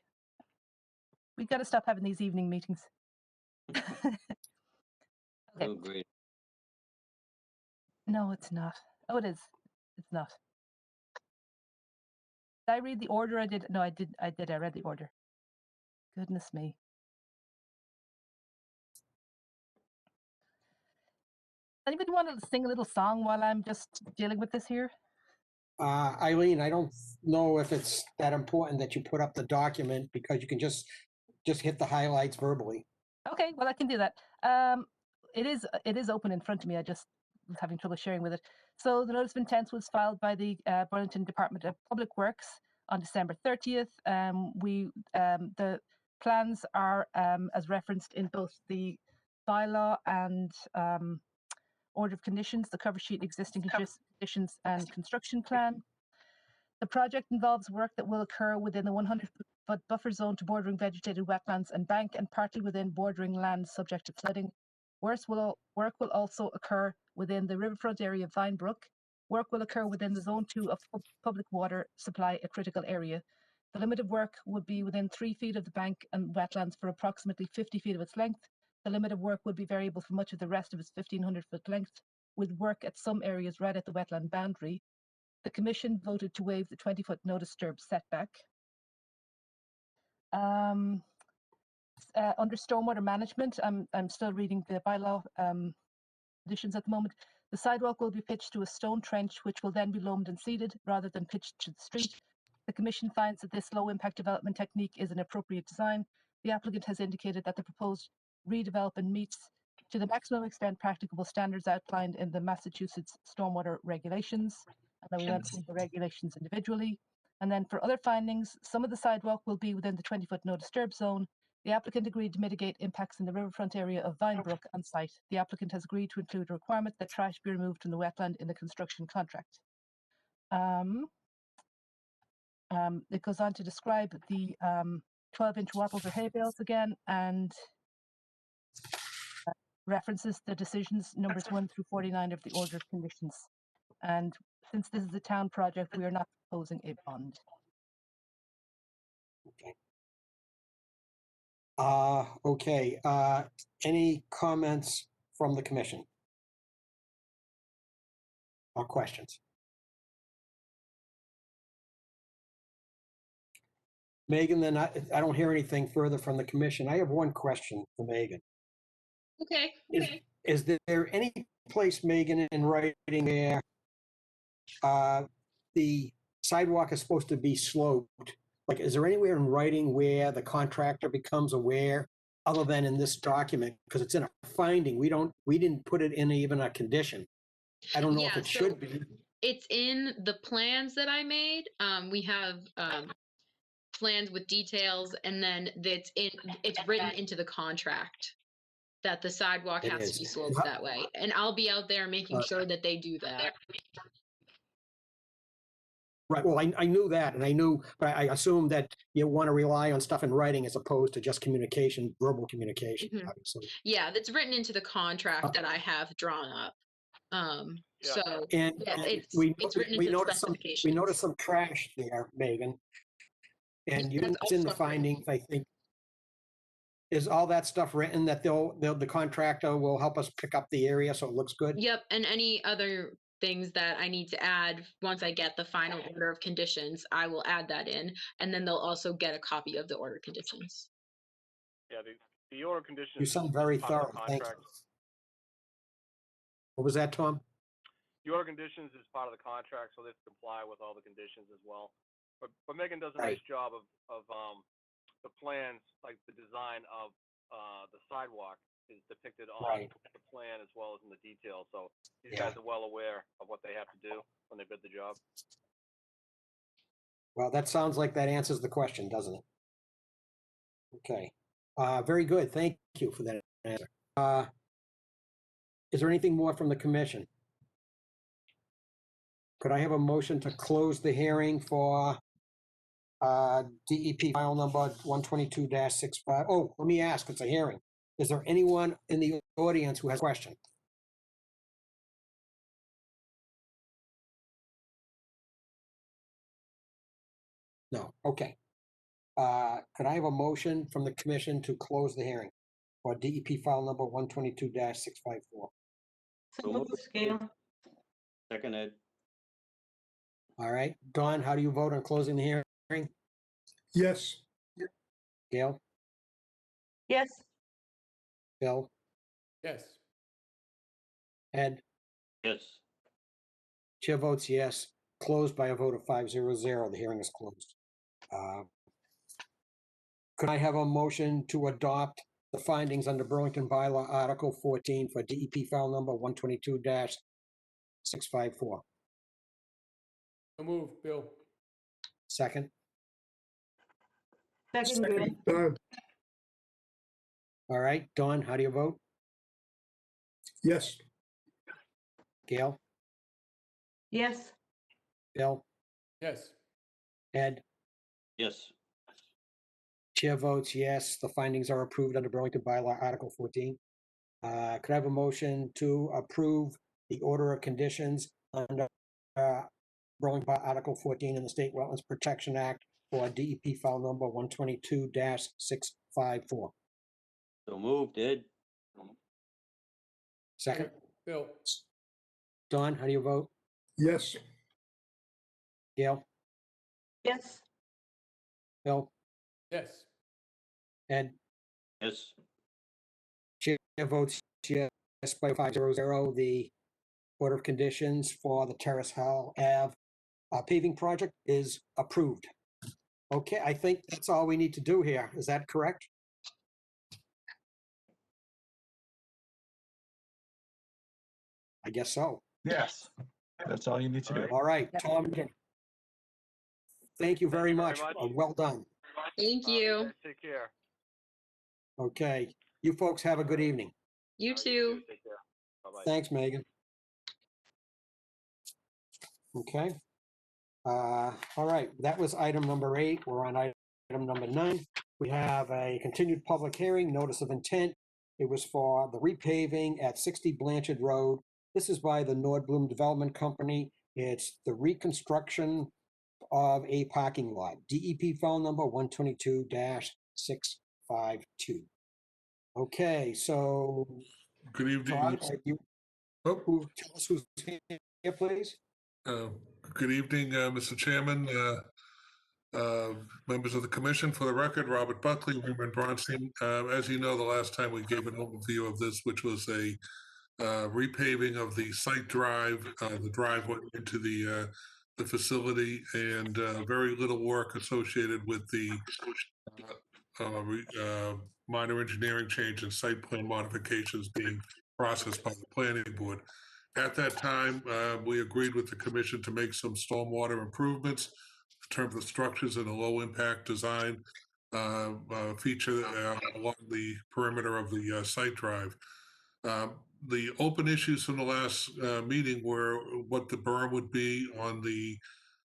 S2: We got to stop having these evening meetings. Okay.
S4: Oh, great.
S2: No, it's not. Oh, it is. It's not. Did I read the order? I did. No, I did. I read the order. Goodness me. Anybody want to sing a little song while I'm just dealing with this here?
S1: Eileen, I don't know if it's that important that you put up the document because you can just hit the highlights verbally.
S2: Okay, well, I can do that. It is open in front of me. I just was having trouble sharing with it. So the notice of intent was filed by the Burlington Department of Public Works on December 30th. The plans are as referenced in both the bylaw and order of conditions, the cover sheet, existing conditions, and construction plan. The project involves work that will occur within the 100-foot buffer zone to bordering vegetated wetlands and bank, and partly within bordering land subject to flooding. Work will also occur within the riverfront area of Vinebrook. Work will occur within the Zone 2 of public water supply, a critical area. The limit of work would be within 3 feet of the bank and wetlands for approximately 50 feet of its length. The limit of work would be variable for much of the rest of its 1,500-foot length, with work at some areas right at the wetland boundary. The Commission voted to waive the 20-foot no disturb setback. Under stormwater management, I'm still reading the bylaw conditions at the moment. The sidewalk will be pitched to a stone trench, which will then be loamed and seeded rather than pitched to the street. The Commission finds that this low-impact development technique is an appropriate design. The applicant has indicated that the proposed redevelopment meets to the maximum extent practicable standards outlined in the Massachusetts stormwater regulations. And then we went through the regulations individually. And then for other findings, some of the sidewalk will be within the 20-foot no disturb zone. The applicant agreed to mitigate impacts in the riverfront area of Vinebrook on site. The applicant has agreed to include a requirement that trash be removed from the wetland in the construction contract. It goes on to describe the 12-inch wattles or hay bales again, and references the decisions numbers 1 through 49 of the order of conditions. And since this is a town project, we are not proposing a bond.
S1: Okay. Any comments from the commission or questions? Megan, then I don't hear anything further from the commission. I have one question for Megan.
S15: Okay.
S1: Is there any place, Megan, in writing where the sidewalk is supposed to be sloped? Like, is there anywhere in writing where the contractor becomes aware, other than in this document? Because it's in a finding. We didn't put it in even a condition. I don't know if it should be.
S15: It's in the plans that I made. We have plans with details, and then it's written into the contract that the sidewalk has to be sloped that way. And I'll be out there making sure that they do that.
S1: Right. Well, I knew that, and I knew, but I assumed that you want to rely on stuff in writing as opposed to just communication, verbal communication.
S15: Mhm.
S1: Obviously.
S15: Yeah, that's written into the contract that I have drawn up. So
S1: And
S15: yeah, it's written
S1: we
S15: into the
S1: noticed
S15: specifications.
S1: we noticed some trash there, Megan, and you didn't, it's in the findings, I think. is all that stuff written that the contractor will help us pick up the area so it looks good?
S15: Yep, and any other things that I need to add, once I get the final order of conditions, I will add that in, and then they'll also get a copy of the order conditions.
S16: Yeah, the order conditions.
S1: You sound very
S16: is part of
S1: thorough.
S16: the
S1: Thank you.
S16: contract.
S1: What was that, Tom?
S16: The order conditions is part of the contract, so they have to comply with all the conditions as well. But Megan does a nice
S1: Right.
S16: job of the plans, like the design of the sidewalk is depicted on
S1: Right.
S16: the plan as well as in the detail. So these
S1: Yeah.
S16: guys are well aware of what they have to do when they bid the job.
S1: Well, that sounds like that answers the question, doesn't it? Okay. Very good. Thank you for that answer. Is there anything more from the commission? Could I have a motion to close the hearing for DEP file number 122-65? Oh, let me ask, it's a hearing. Is there anyone in the audience who has a question? No, okay. Could I have a motion from the commission to close the hearing for DEP file number 122-654?
S3: So move, Scale.
S4: Second, Ed.
S1: All right, Dawn, how do you vote on closing the hearing?
S14: Yes.
S1: Gail,
S3: Yes.
S1: Bill,
S6: Yes.
S1: Ed?
S4: Yes.
S1: Chair votes yes. Closed by a vote of 500. The hearing is closed. Could I have a motion to adopt the findings under Burlington Bylaw Article 14 for DEP file number 122-654?
S6: So move, Bill.
S1: Second?
S3: Second, Gail.
S14: Don,
S1: All right, Dawn, how do you vote?
S14: yes.
S1: Gail,
S3: Yes.
S1: Bill,
S6: Yes.
S1: Ed?
S4: Yes.
S1: Chair votes yes. The findings are approved under Burlington Bylaw Article 14. Could I have a motion to approve the order of conditions under Burlington Bylaw Article 14 in the State Wetlands Protection Act for DEP file number 122-654?
S4: So moved, Ed.
S1: Second?
S6: Bill.
S1: Dawn, how do you vote?
S14: Yes.
S1: Gail,
S3: Yes.
S1: Bill,
S6: Yes.
S1: Ed?
S4: Yes.
S1: Chair votes yes by 500. The order of conditions for the Terrace Hall Ave paving project is approved. Okay, I think that's all we need to do here. Is that correct? I guess so.
S8: Yes, that's all you need to do.
S1: All right, Tom. Thank you very much.
S16: much.
S1: Well done.
S15: Thank you.
S16: Guys, take care.
S1: Okay, you folks have a good evening.
S15: You too.
S16: Take care. Bye-bye.
S1: Thanks, Megan. Okay. All right, that was item number 8. We're on item number 9. We have a continued public hearing, notice of intent. It was for the repaving at 60 Blanchard Road. This is by the Nordblum Development Company. It's the reconstruction of a parking lot. DEP file number 122-652. Okay, so
S17: Good evening.
S1: Todd, you tell us who's here, please?
S17: Good evening, Mr. Chairman, members of the commission. For the record, Robert Buckley, Raymond Bronstein. As you know, the last time we gave an overview of this, which was a repaving of the site drive, the drive went into the facility, and very little work associated with the minor engineering change and site plan modifications being processed by the planning board. At that time, we agreed with the commission to make some stormwater improvements in terms of structures and a low impact design feature along the perimeter of the site drive. The open issues from the last meeting were what the berm would be on the,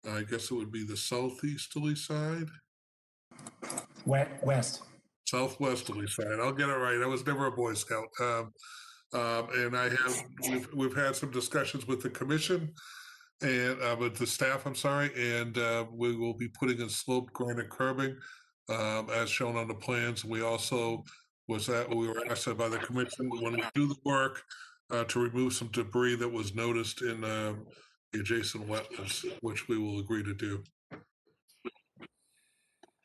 S17: I guess it would be the southeasterly side?
S18: West.
S17: Southwesterly side. I'll get it right. I was never a Boy Scout. And we've had some discussions with the commission and with the staff, I'm sorry, and we will be putting in sloped granite curbing as shown on the plans. We also we were asked by the commission when we do the work to remove some debris that was noticed in the adjacent wetlands, which we will agree to do.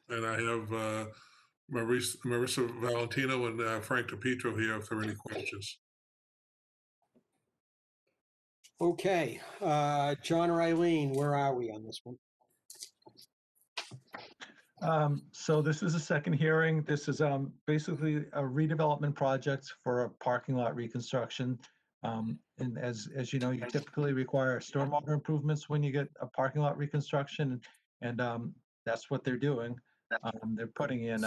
S17: And I have Marissa Valentino and Frank DePietro here if there are any questions.
S1: Okay, John or Eileen, where are we on this one?
S8: So this is a second hearing. This is basically a redevelopment project for a parking lot reconstruction. And as you know, you typically require stormwater improvements when you get a parking lot reconstruction, and that's what they're doing. They're putting in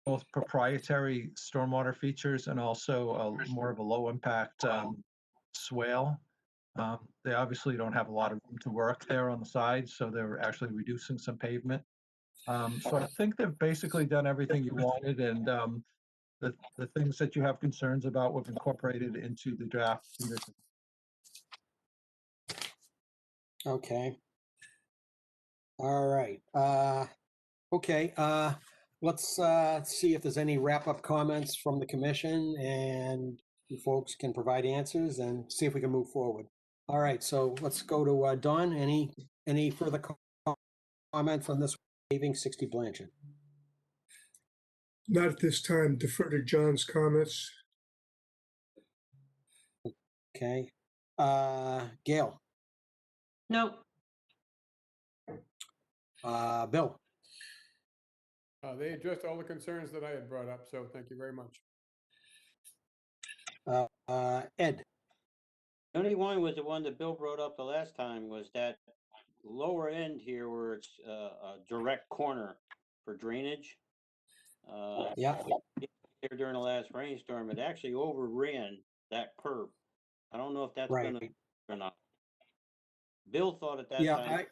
S8: both proprietary stormwater features and also more of a low impact swale. They obviously don't have a lot of room to work there on the side, so they're actually reducing some pavement. So I think they've basically done everything you wanted, and the things that you have concerns about were incorporated into the draft condition.
S1: Okay. All right. Okay. Let's see if there's any wrap-up comments from the commission, and you folks can provide answers and see if we can move forward. All right. So let's go to Don. Any further comments on this paving 60 Blanchard?
S14: Not at this time. Defer to John's comments.
S1: Okay. Gail.
S3: Nope.
S1: Bill.
S6: They addressed all the concerns that I had brought up, so thank you very much.
S1: Ed.
S4: The only one was the one that Bill brought up the last time, was that lower end here where it's a direct corner for drainage.
S1: Yeah.
S4: There during the last rainstorm, it actually overran that curb. I don't know if that's
S1: Right.
S4: gonna or not. Bill thought at that
S1: Yeah,
S4: time,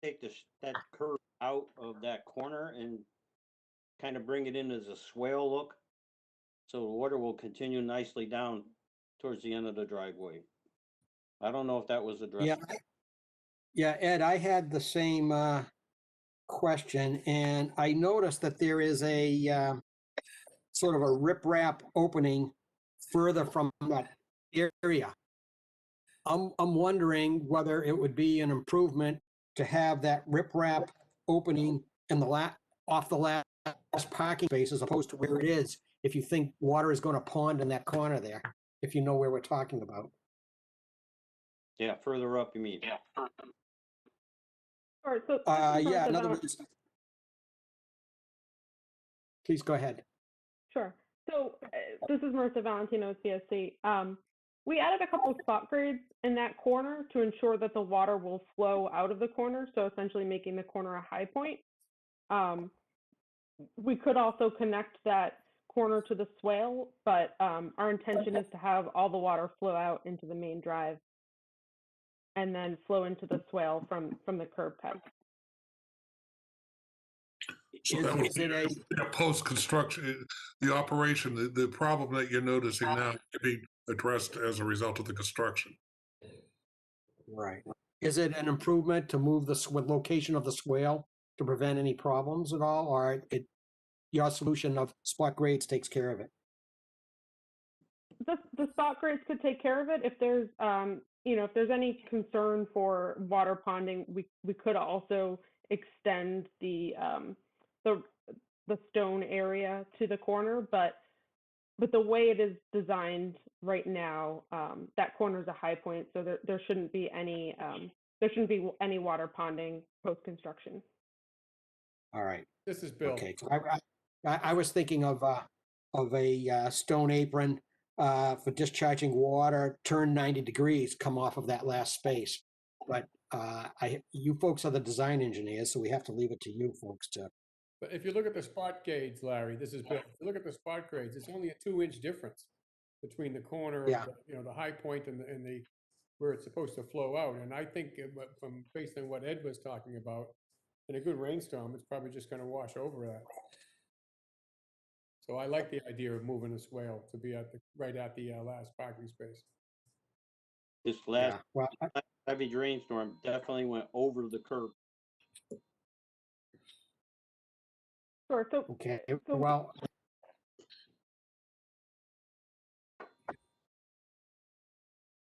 S4: take that curb out of that corner and kind of bring it in as a swale look. So the water will continue nicely down towards the end of the driveway. I don't know if that was addressed.
S1: Yeah. Yeah, Ed, I had the same question, and I noticed that there is a sort of a riprap opening further from that area. I'm wondering whether it would be an improvement to have that riprap opening in the off the last parking space as opposed to where it is, if you think water is going to pond in that corner there, if you know where we're talking about.
S4: Yeah, further up, you mean? Yeah.
S18: Sure. So
S1: yeah, in other words, please go ahead.
S18: Sure. So this is Marissa Valentino, CSC. We added a couple of spot grades in that corner to ensure that the water will flow out of the corner, so essentially making the corner a high point. We could also connect that corner to the swale, but our intention is to have all the water flow out into the main drive and then flow into the swale from the curb cut.
S17: So that would be a post-construction, the operation, the problem that you're noticing now can be addressed as a result of the construction.
S1: Right. Is it an improvement to move the location of the swale to prevent any problems at all, or your solution of spot grades takes care of it?
S18: The spot grades could take care of it. If there's if there's any concern for water ponding, we could also extend the stone area to the corner, but the way it is designed right now, that corner is a high point, so there shouldn't be any water ponding post construction.
S1: All right.
S6: This is Bill.
S1: Okay. I was thinking of a stone apron for discharging water, turn 90 degrees, come off of that last space. But you folks are the design engineers, so we have to leave it to you folks to.
S6: But if you look at the spot grades, Larry, this is Bill. If you look at the spot grades, it's only a 2-inch difference between the corner of the high point and the where it's supposed to flow out. And I think from based on what Ed was talking about, in a good rainstorm, it's probably just going to wash over that. So I like the idea of moving the swale to be right at the last parking space.
S4: This last heavy rainstorm definitely went over the curb.
S18: Sure. So,
S1: Okay,
S18: so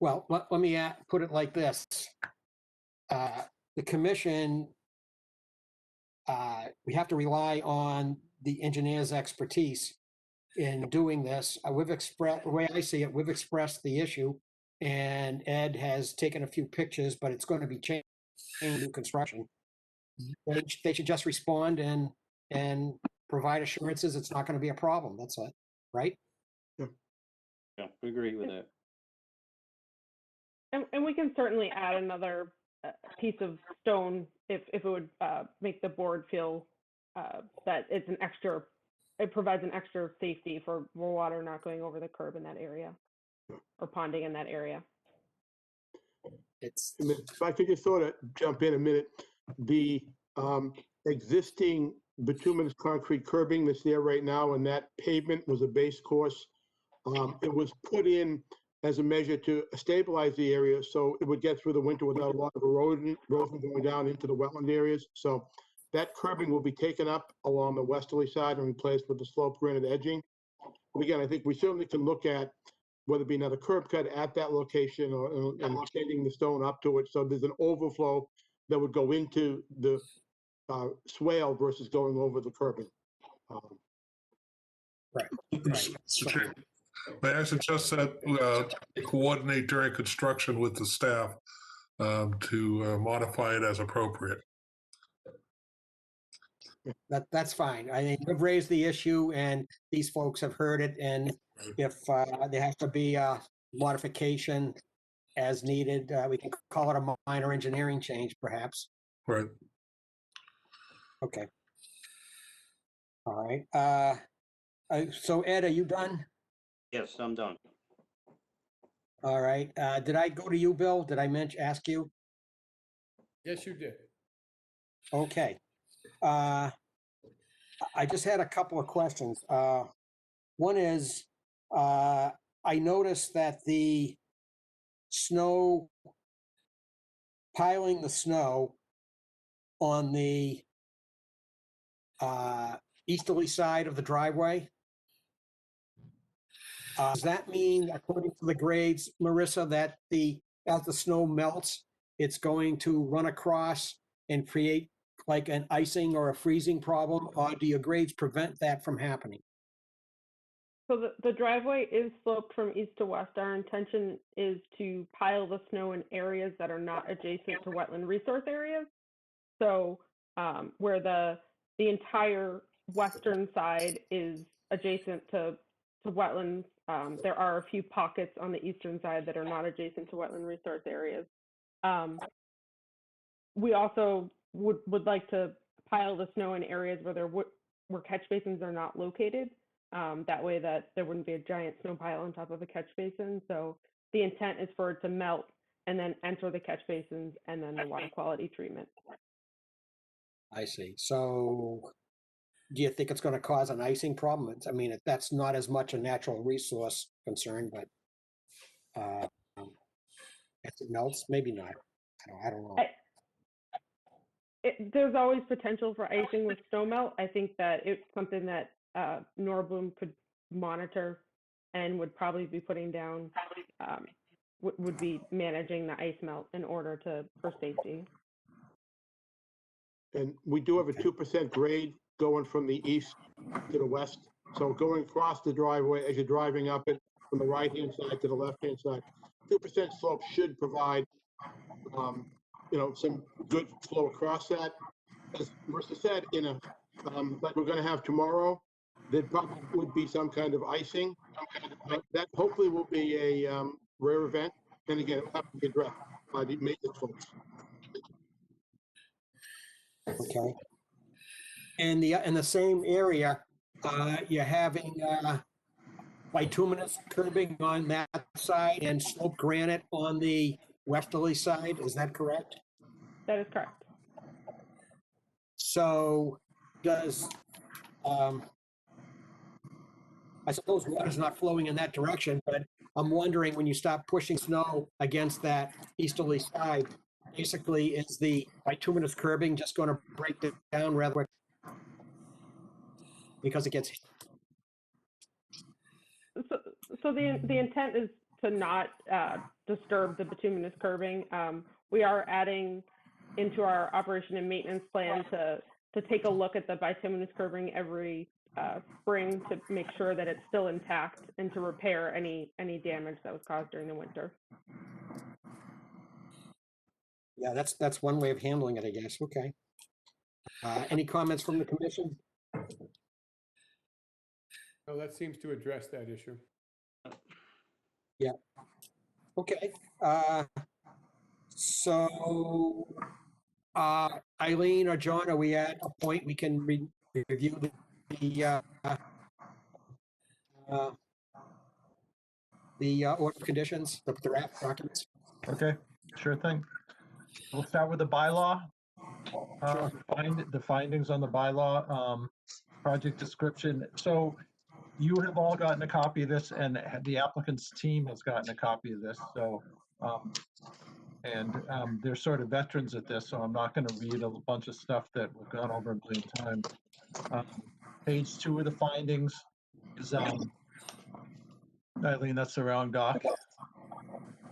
S1: well, let me put it like this. The commission, we have to rely on the engineer's expertise in doing this. We've expressed, the way I see it, we've expressed the issue, and Ed has taken a few pictures, but it's going to be changed in new construction. They should just respond and provide assurances it's not going to be a problem. That's it, right?
S4: Yeah, we agree with that.
S18: and we can certainly add another piece of stone if it would make the board feel that it's an extra, it provides an extra safety for water not going over the curb in that area or ponding in that area.
S1: It's,
S19: If I could just sort of jump in a minute, the existing bituminous concrete curbing that's there right now, and that pavement was a base course. It was put in as a measure to stabilize the area so it would get through the winter without a lot of erosion going down into the wetland areas. So that curbing will be taken up along the westerly side and replaced with the slope granite edging. But again, I think we certainly can look at whether it be another curb cut at that location or and extending the stone up to it. So there's an overflow that would go into the swale versus going over the curbing.
S1: Right.
S17: Mr. Chairman, may I suggest that coordinate during construction with the staff to modify it as appropriate?
S1: That's fine. I think we've raised the issue and these folks have heard it. And if there has to be a modification as needed, we can call it a minor engineering change, perhaps.
S17: Right.
S1: Okay. All right. So Ed, are you done?
S4: Yes, I'm done.
S1: All right. Did I go to you, Bill? Did I ask you?
S6: Yes, you did.
S1: Okay. I just had a couple of questions. One is, I noticed that the snow, piling the snow on the easterly side of the driveway. Does that mean, according to the grades, Marissa, that as the snow melts, it's going to run across and create like an icing or a freezing problem, or do your grades prevent that from happening?
S18: So the driveway is sloped from east to west. Our intention is to pile the snow in areas that are not adjacent to wetland resource areas. So where the entire western side is adjacent to wetlands, there are a few pockets on the eastern side that are not adjacent to wetland resource areas. We also would like to pile the snow in areas where catch basins are not located. That way that there wouldn't be a giant snow pile on top of a catch basin. So the intent is for it to melt and then enter the catch basins and then the water quality treatment.
S1: I see. So do you think it's going to cause an icing problem? I mean, that's not as much a natural resource concern, but if it melts, maybe not. I don't know.
S18: There's always potential for icing with snow melt. I think that it's something that Norbloom could monitor and would probably be putting down, would be managing the ice melt in order for safety.
S19: And we do have a 2% grade going from the east to the west. So going across the driveway as you're driving up it from the right-hand side to the left-hand side, 2% slope should provide, some good flow across that. As Marissa said, like we're going to have tomorrow, there probably would be some kind of icing. That hopefully will be a rare event. And again, it will have to be addressed by the maintenance folks.
S1: Okay. In the same area, you're having bituminous curbing on that side and slope granite on the westerly side. Is that correct?
S18: That is correct.
S1: So does, I suppose water's not flowing in that direction, but I'm wondering when you stop pushing snow against that easterly side, basically is the bituminous curbing just going to break it down rather quick? because it gets,
S18: So the intent is to not disturb the bituminous curbing. We are adding into our operation and maintenance plan to take a look at the bituminous curbing every spring to make sure that it's still intact and to repair any damage that was caused during the winter.
S1: yeah, that's one way of handling it, I guess. Okay. Any comments from the commission?
S6: No, that seems to address that issue.
S1: Yeah. Okay. So, Eileen or John, are we at a point we can review the order of conditions, the draft documents?
S8: Okay, sure thing. We'll start with the bylaw.
S1: Sure.
S8: The findings on the bylaw, project description. So you have all gotten a copy of this, and the applicant's team has gotten a copy of this. So, they're sort of veterans at this, so I'm not going to read a bunch of stuff that we've gone over a billion times. Page 2 of the findings is, Eileen, that's the wrong doc.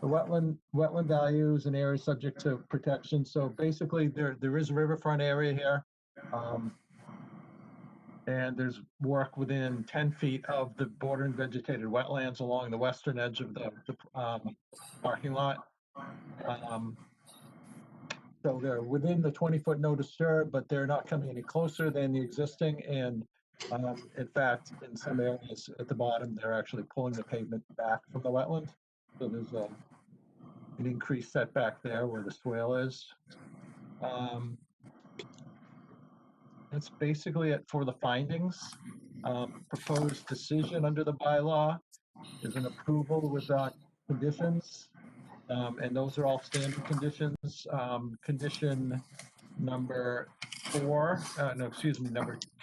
S8: The wetland values and areas subject to protection. So basically, there is a riverfront area here. And there's work within 10 feet of the bordering vegetated wetlands along the western edge of the parking lot. So they're within the 20-foot no disturb, but they're not coming any closer than the existing. And in fact, in some areas at the bottom, they're actually pulling the pavement back from the wetland. So there's an increased setback there where the swale is. That's basically it for the findings. Proposed decision under the bylaw is an approval with conditions. And those are all standard conditions. Condition number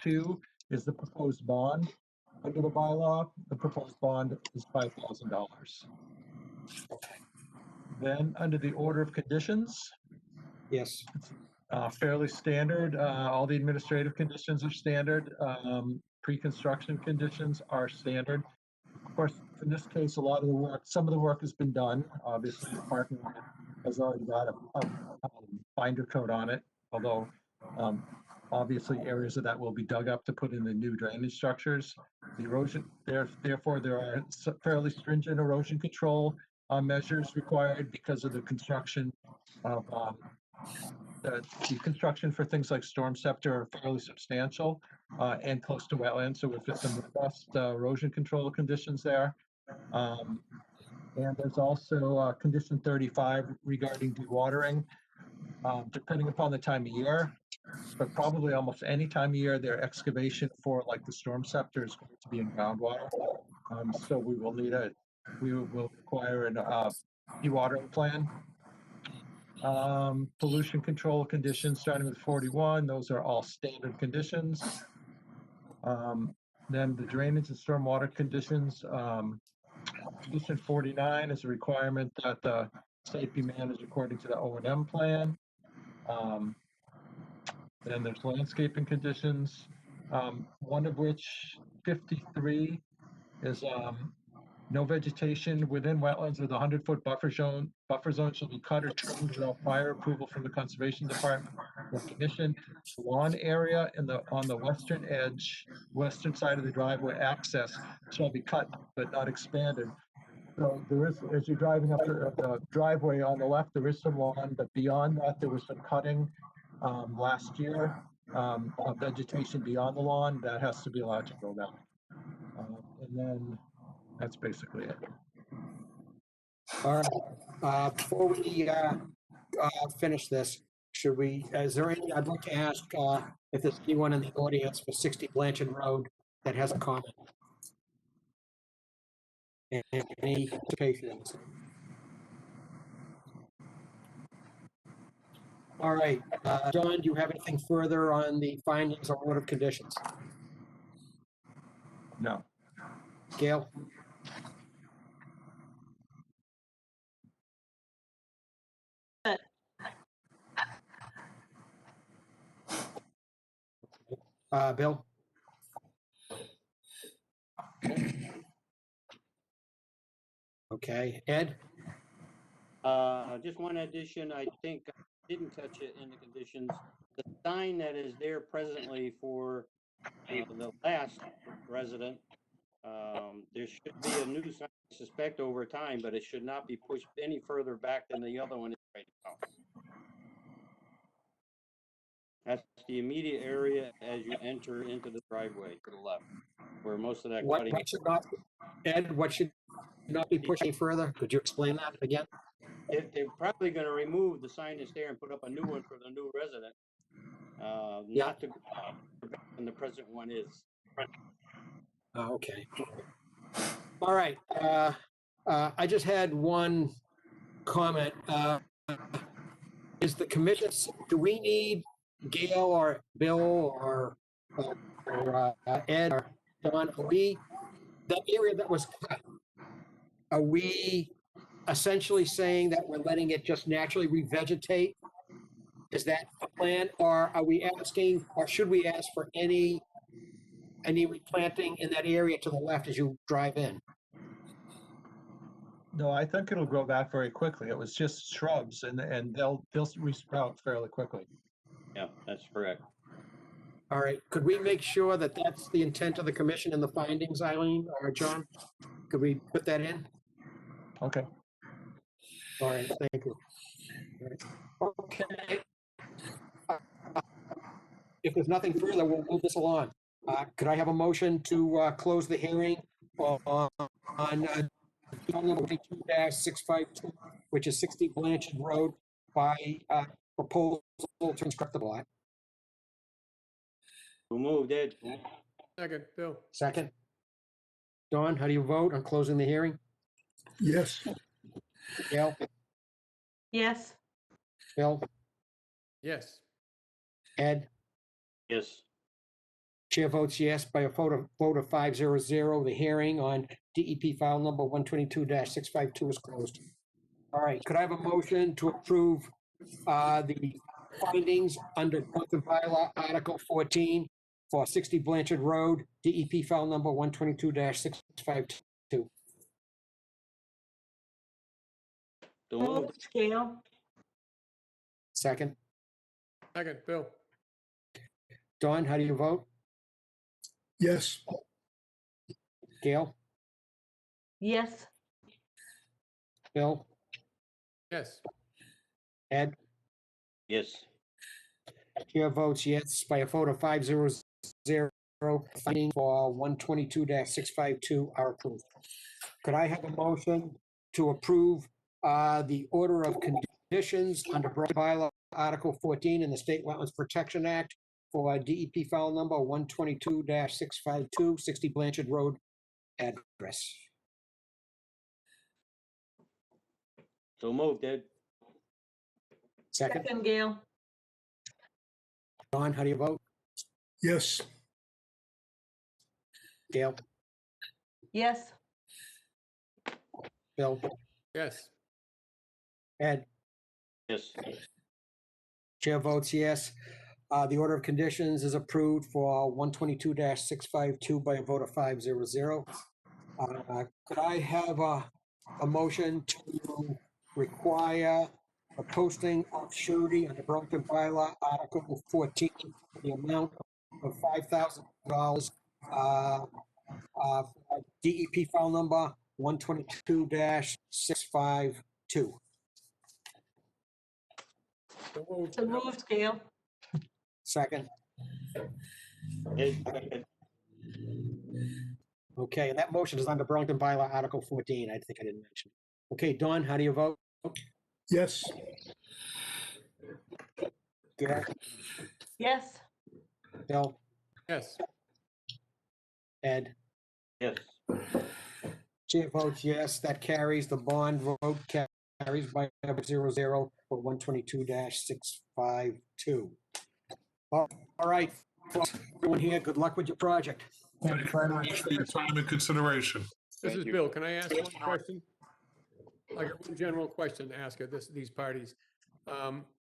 S8: 2 is the proposed bond under the bylaw. The proposed bond is $5,000. Then under the order of conditions.
S1: Yes.
S8: Fairly standard. All the administrative conditions are standard. Pre-construction conditions are standard. Of course, in this case, some of the work has been done. Obviously, the parking lot has already got a binder coat on it, although obviously areas of that will be dug up to put in the new drainage structures. The erosion, therefore, there are fairly stringent erosion control measures required because of the construction of the construction for things like storm scepter are fairly substantial and close to wetlands, so we've got some robust erosion control conditions there. And there's also condition 35 regarding dewatering. Depending upon the time of year, but probably almost any time of year, their excavation for like the storm scepter is going to be in groundwater. So we will require an dewatering plan. Pollution control conditions starting with 41, those are all standard conditions. Then the drainage and stormwater conditions, condition 49 is a requirement that the site be managed according to the O&M plan. Then there's landscaping conditions, one of which 53 is no vegetation within wetlands with a 100-foot buffer zone shall be cut or trimmed without prior approval from the Conservation Department or Commission. Lawn area on the western side of the driveway access shall be cut but not expanded. So there is, as you're driving up the driveway on the left, there is some lawn, but beyond that, there was some cutting last year of vegetation beyond the lawn that has to be allowed to go down. And then that's basically it.
S1: All right. Before we finish this, is there any, I'd like to ask if there's anyone in the audience for 60 Blanchard Road that has a comment. And any participation. All right, John, do you have anything further on the findings or order of conditions?
S8: No.
S1: Gail? Bill? Okay, Ed?
S4: Just one addition, I think, I didn't catch it in the conditions. The sign that is there presently for the last resident, there should be a new sign, I suspect, over time, but it should not be pushed any further back than the other one is right now. That's the immediate area as you enter into the driveway to the left, where most of that
S1: What
S4: cutting.
S1: what should not, Ed, what should not be pushed any further? Could you explain that again?
S4: They're probably gonna remove the sign that's there and put up a new one for the new resident.
S1: Yeah.
S4: Not to go back than the present one is.
S1: Okay. All right. I just had one comment. Is the commission, do we need Gail or Bill or Ed or Don, that area that was cut, are we essentially saying that we're letting it just naturally revegetate? Is that the plan, or are we asking, or should we ask for any replanting in that area to the left as you drive in?
S8: No, I think it'll grow back very quickly. It was just shrubs and they'll resprout fairly quickly.
S4: Yeah, that's correct.
S1: All right, could we make sure that that's the intent of the commission and the findings, Eileen or John? Could we put that in?
S8: Okay.
S1: All right, thank you. All right. Okay. If there's nothing further, we'll move this along. Could I have a motion to close the hearing on number 22-652, which is 60 Blanchard Road, by proposal to construct the lot?
S4: Who moved it?
S6: Second, Bill.
S1: Second. Dawn, how do you vote on closing the hearing?
S14: Yes.
S1: Gail?
S3: Yes.
S1: Bill?
S6: Yes.
S1: Ed?
S4: Yes.
S1: Chair votes yes by a vote of 500. The hearing on DEP file number 122-652 is closed. All right, could I have a motion to approve the findings under Brockton Bylaw Article 14 for 60 Blanchard Road, DEP file number 122-652?
S4: So moved.
S3: Scale.
S1: Second.
S6: Second, Bill.
S1: Dawn, how do you vote?
S14: Yes.
S1: Gail?
S3: Yes.
S1: Bill?
S6: Yes.
S1: Ed?
S4: Yes.
S1: Chair votes yes by a vote of 500. Finding for 122-652 are approved. Could I have a motion to approve the order of conditions under Broad Bylaw Article 14 in the State Wetlands Protection Act for DEP file number 122-652, 60 Blanchard Road address?
S4: So moved, Ed.
S1: Second.
S3: Second, Gail.
S1: Don, how do you vote?
S14: Yes.
S1: Gail?
S3: Yes.
S1: Bill?
S6: Yes.
S1: Ed?
S4: Yes.
S1: Chair votes yes. The order of conditions is approved for 122-652 by a vote of 500. Could I have a motion to require a posting of surety under Brockton Bylaw Article 14, the amount of $5,000 for DEP file number 122-652?
S3: So moved, Gail.
S1: Second.
S4: Ed, second.
S1: Okay, and that motion is under Brockton Bylaw Article 14. I think I didn't mention. Okay, Dawn, how do you vote?
S14: Yes.
S1: Gail?
S3: Yes.
S1: Bill?
S6: Yes.
S1: Ed?
S4: Yes.
S1: Chair votes yes. That carries. The bond vote carries by 0-0 for 122-652. All right, folks, everyone here, good luck with your project.
S17: Thank you very much for your time and consideration.
S6: This is Bill. Can I ask one question? I got one general question to ask of these parties.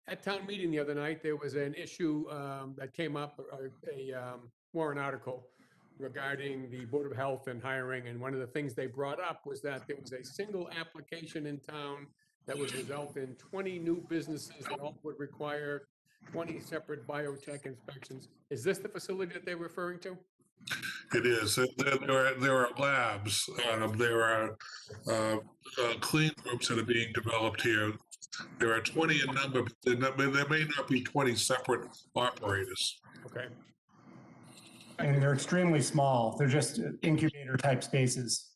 S6: At town meeting the other night, there was an issue that came up, a warrant article regarding the Board of Health and hiring, and one of the things they brought up was that there was a single application in town that would result in 20 new businesses that all would require 20 separate biotech inspections. Is this the facility that they're referring to?
S17: It is. There are labs. There are clean rooms that are being developed here. There are 20 in number, but there may not be 20 separate operators.
S6: Okay.
S20: And they're extremely small. They're just incubator type spaces.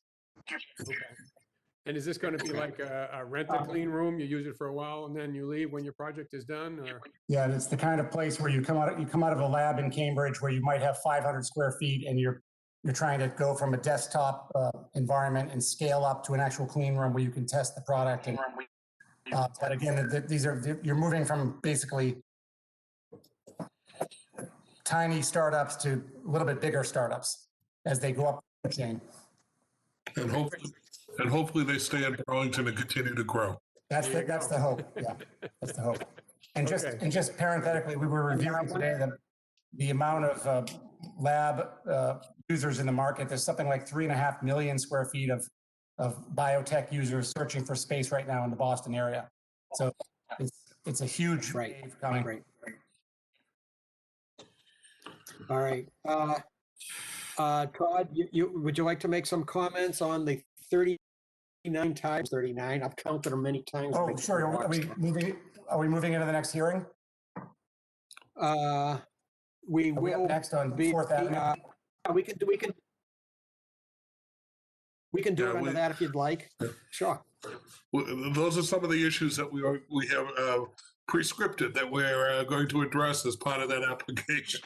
S6: Okay. And is this going to be like a rent-a-clean room? You use it for a while and then you leave when your project is done, or?
S20: Yeah, it's the kind of place where you come out of a lab in Cambridge where you might have 500 square feet and you're trying to go from a desktop environment and scale up to an actual clean room where you can test the product. And, but again, you're moving from basically tiny startups to a little bit bigger startups as they go up the chain.
S17: And hopefully they stay in Burlington and continue to grow.
S20: That's the hope. Yeah, that's the hope. And just parenthetically, we were reviewing today the amount of lab users in the market. There's something like 3.5 million square feet of biotech users searching for space right now in the Boston area. So it's a huge wave coming.
S1: Right. All right. Todd, would you like to make some comments on the 39 times 39? I've counted them many times.
S20: Oh, sure. Are we moving into the next hearing?
S1: We will
S20: next on
S1: be
S20: 4th Avenue.
S1: We can do it under that if you'd like. Sure.
S17: Those are some of the issues that we have prescripted that we're going to address as part of that application.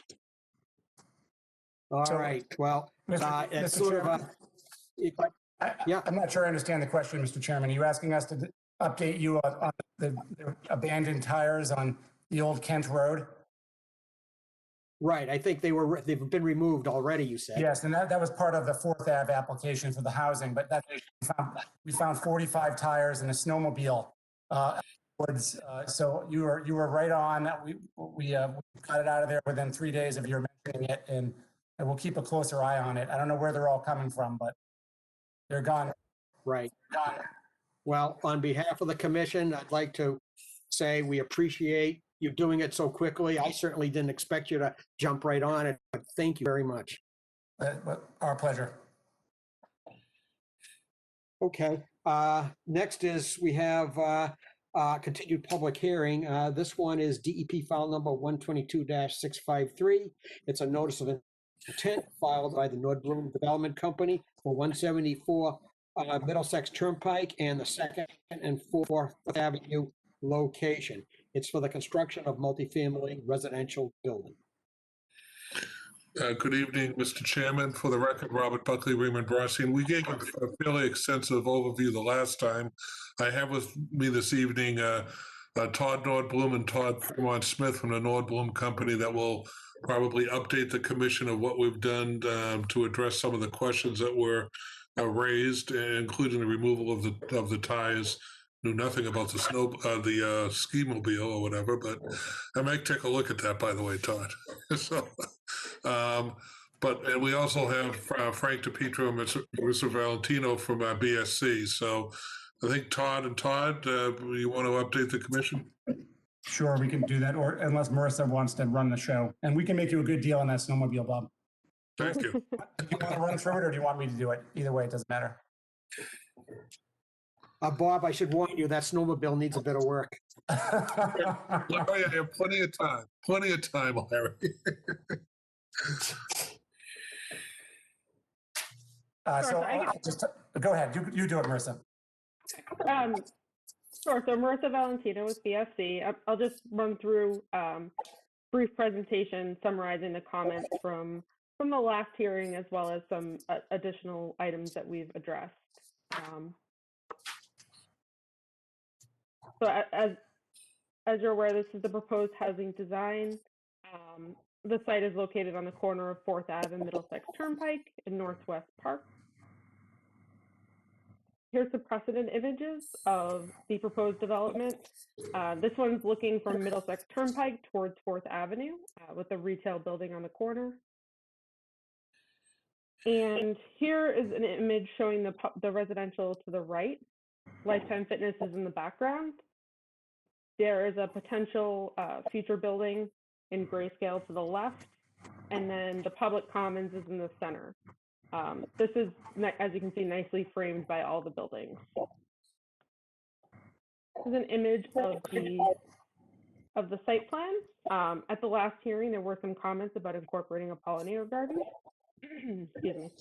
S1: All right. Well, it's
S20: Mr.
S1: sort of
S20: Chairman, I'm not sure I understand the question, Mr. Chairman. Are you asking us to update you on the abandoned tires on the old Kent Road?
S1: Right. I think they've been removed already, you said.
S20: Yes, and that was part of the 4th Ave application for the housing, but we found 45 tires and a snowmobile. So you were right on. We got it out of there within 3 days of your mentioning it, and we'll keep a closer eye on it. I don't know where they're all coming from, but they're gone.
S1: Right. Well, on behalf of the commission, I'd like to say we appreciate you doing it so quickly. I certainly didn't expect you to jump right on it, but thank you very much.
S20: Our pleasure.
S1: Okay. Next is we have continued public hearing. This one is DEP file number 122-653. It's a notice of intent filed by the Nordblum Development Company for 174 Middlesex Turnpike and the 2nd and 4th Avenue location. It's for the construction of multifamily residential building.
S17: Good evening, Mr. Chairman. For the record, Robert Buckley, Raymond Brossian. We gave a fairly extensive overview the last time. I have with me this evening Todd Nordblum and Todd Fremont Smith from the Nordblum Company that will probably update the commission of what we've done to address some of the questions that were raised, including the removal of the tires. Knew nothing about the ski mobile or whatever, but I might take a look at that, by the way, Todd. So, and we also have Frank DePietro and Mr. Valentino from BSC. So I think Todd, you want to update the commission?
S20: Sure, we can do that, or unless Marissa wants to run the show. And we can make you a good deal on that snowmobile, Bob.
S17: Thank you.
S20: Do you want to run through it, or do you want me to do it? Either way, it doesn't matter.
S1: Bob, I should warn you, that snowmobile needs a bit of work.
S17: Larry, I have plenty of time. Plenty of time, Larry.
S20: Go ahead. You do it, Marissa.
S18: Sure. So Marissa Valentino with BSC. I'll just run through brief presentation summarizing the comments from the last hearing, as well as some additional items that we've addressed. So as you're aware, this is the proposed housing design. The site is located on the corner of 4th Ave and Middlesex Turnpike in Northwest Park. Here's the precedent images of the proposed development. This one's looking from Middlesex Turnpike towards 4th Avenue with a retail building on the corner. And here is an image showing the residential to the right. Lifetime Fitness is in the background. There is a potential future building in grayscale to the left, and then the public commons is in the center. This is, as you can see, nicely framed by all the buildings. This is an image of the site plan. At the last hearing, there were some comments about incorporating a pollinator garden. Excuse me.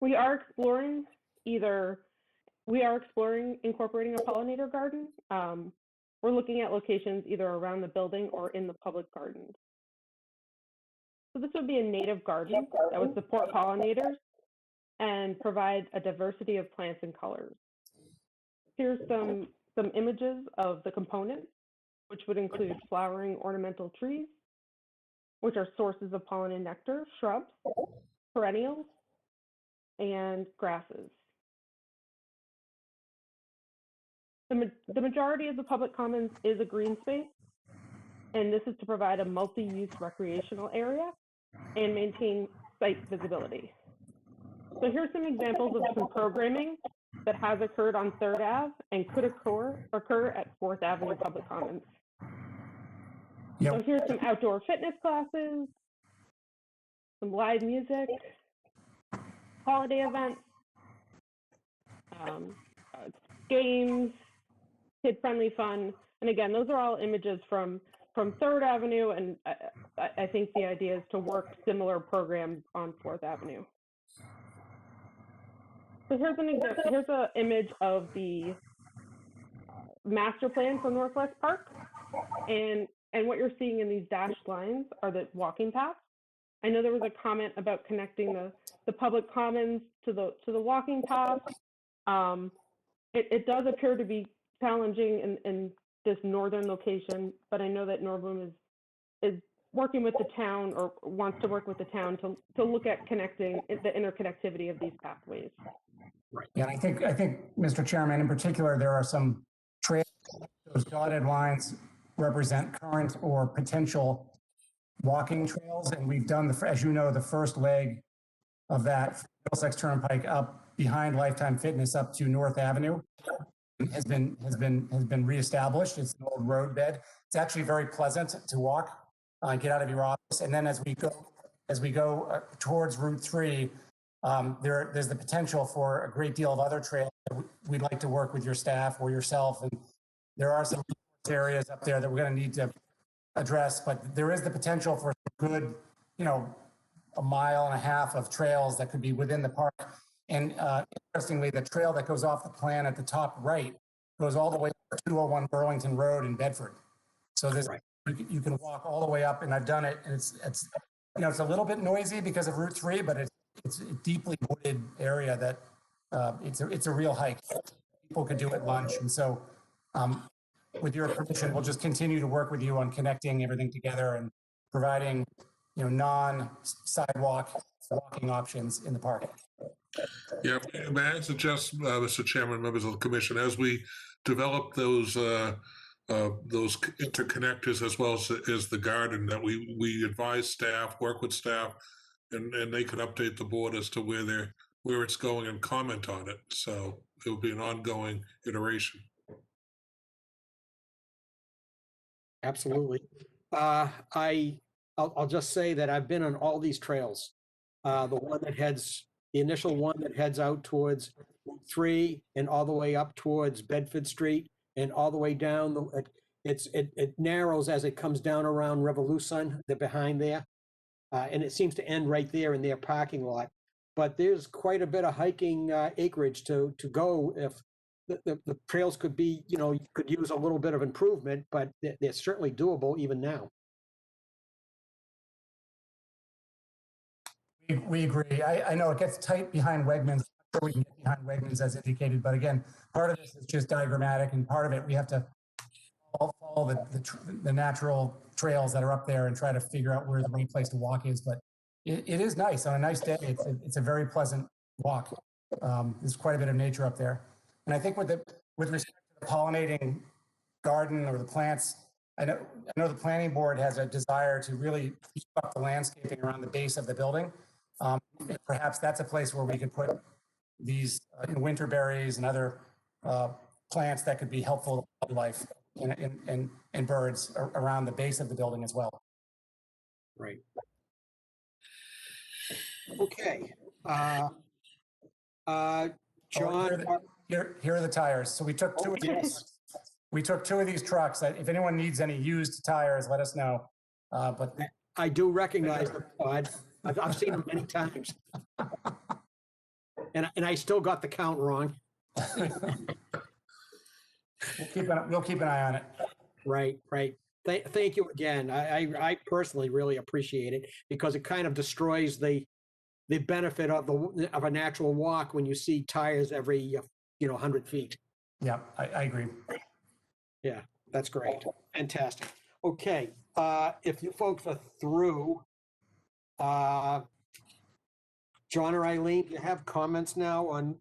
S18: We are exploring incorporating a pollinator garden. We're looking at locations either around the building or in the public gardens. So this would be a native garden that would support pollinators and provide a diversity of plants and colors. Here's some images of the components, which would include flowering ornamental trees, which are sources of pollen and nectar, shrubs, perennials, and grasses. The majority of the public commons is a green space, and this is to provide a multi-use recreational area and maintain site visibility. So here's some examples of some programming that has occurred on 3rd Ave and could occur at 4th Avenue Public Commons.
S20: Yep.
S18: So here's some outdoor fitness classes, some live music, holiday events, games, kid-friendly fun. And again, those are all images from 3rd Avenue, and I think the idea is to work similar programs on 4th Avenue. So here's an image of the master plan for Northwest Park, and what you're seeing in these dashed lines are the walking paths. I know there was a comment about connecting the public commons to the walking path. It does appear to be challenging in this northern location, but I know that Norbloom is working with the town, or wants to work with the town to look at connecting the interconnectivity of these pathways.
S20: Right. Yeah, I think, Mr. Chairman, in particular, there are some trails. Those dotted lines represent current or potential walking trails, and we've done as you know, the first leg of that Middlesex Turnpike up behind Lifetime Fitness up to North Avenue has been reestablished. It's an old road bed. It's actually very pleasant to walk, get out of your office, and then as we go towards Route 3, there's the potential for a great deal of other trails that we'd like to work with your staff or yourself, and there are some areas up there that we're going to need to address, but there is the potential for good, 1.5 miles of trails that could be within the park. And interestingly, the trail that goes off the plan at the top right goes all the way to 201 Burlington Road in Bedford. So there's, you can walk all the way up, and I've done it, and it's a little bit noisy because of Route 3, but it's a deeply wooded area that it's a real hike. People could do at lunch, and so with your permission, we'll just continue to work with you on connecting everything together and providing non-sidewalk walking options in the park.
S17: Yeah, may I suggest, Mr. Chairman, members of the commission, as we develop those interconnectors as well as the garden, that we advise staff, work with staff, and they can update the board as to where it's going and comment on it. So it will be an ongoing iteration.
S1: Absolutely. I'll just say that I've been on all these trails. The initial one that heads out towards Route 3 and all the way up towards Bedford Street and all the way down. It narrows as it comes down around Revolution, they're behind there. And it seems to end right there in their parking lot. But there's quite a bit of hiking acreage to go if the trails could be, you could use a little bit of improvement, but they're certainly doable even now.
S20: We agree. I know it gets tight behind Wegmans. I'm sure we can get behind Wegmans as indicated, but again, part of this is just diagrammatic, and part of it we have to follow the natural trails that are up there and try to figure out where the right place to walk is. But it is nice on a nice day. It's a very pleasant walk. There's quite a bit of nature up there, and I think with respect to the pollinating garden or the plants, I know the planning board has a desire to really keep up the landscaping around the base of the building. Perhaps that's a place where we could put these winter berries and other plants that could be helpful to life and birds around the base of the building as well.
S1: Right. Okay. John,
S20: Here are the tires. So we took two of these. We took two of these trucks. If anyone needs any used tires, let us know. But
S1: I do recognize them, Todd. I've seen them many times. And I still got the count wrong.
S20: We'll keep an eye on it.
S1: Right. Thank you again. I personally really appreciate it because it kind of destroys the benefit of a natural walk when you see tires every 100 feet.
S20: Yeah, I agree.
S1: Yeah, that's great. Fantastic. Okay, if you folks are through, John or Eileen, do you have comments now on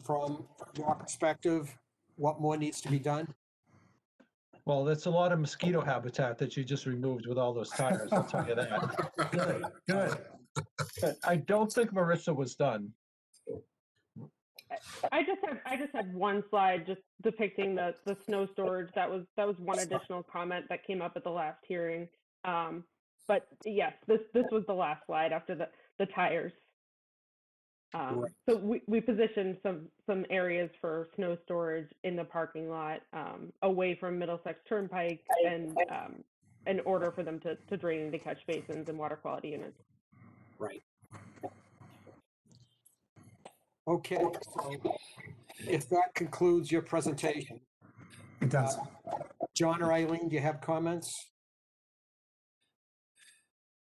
S1: from your perspective, what more needs to be done?
S8: Well, that's a lot of mosquito habitat that you just removed with all those tires, I'll tell you that.
S20: Good.
S8: But I don't think Marissa was done.
S18: I just had one slide just depicting the snow storage. That was one additional comment that came up at the last hearing. But yes, this was the last slide after the tires.
S1: Right.
S18: So we positioned some areas for snow storage in the parking lot, away from Middlesex Turnpike, and in order for them to drain into catch basins and water quality units.
S1: Right. Okay, so if that concludes your presentation.
S20: It does.
S1: John or Eileen, do you have comments?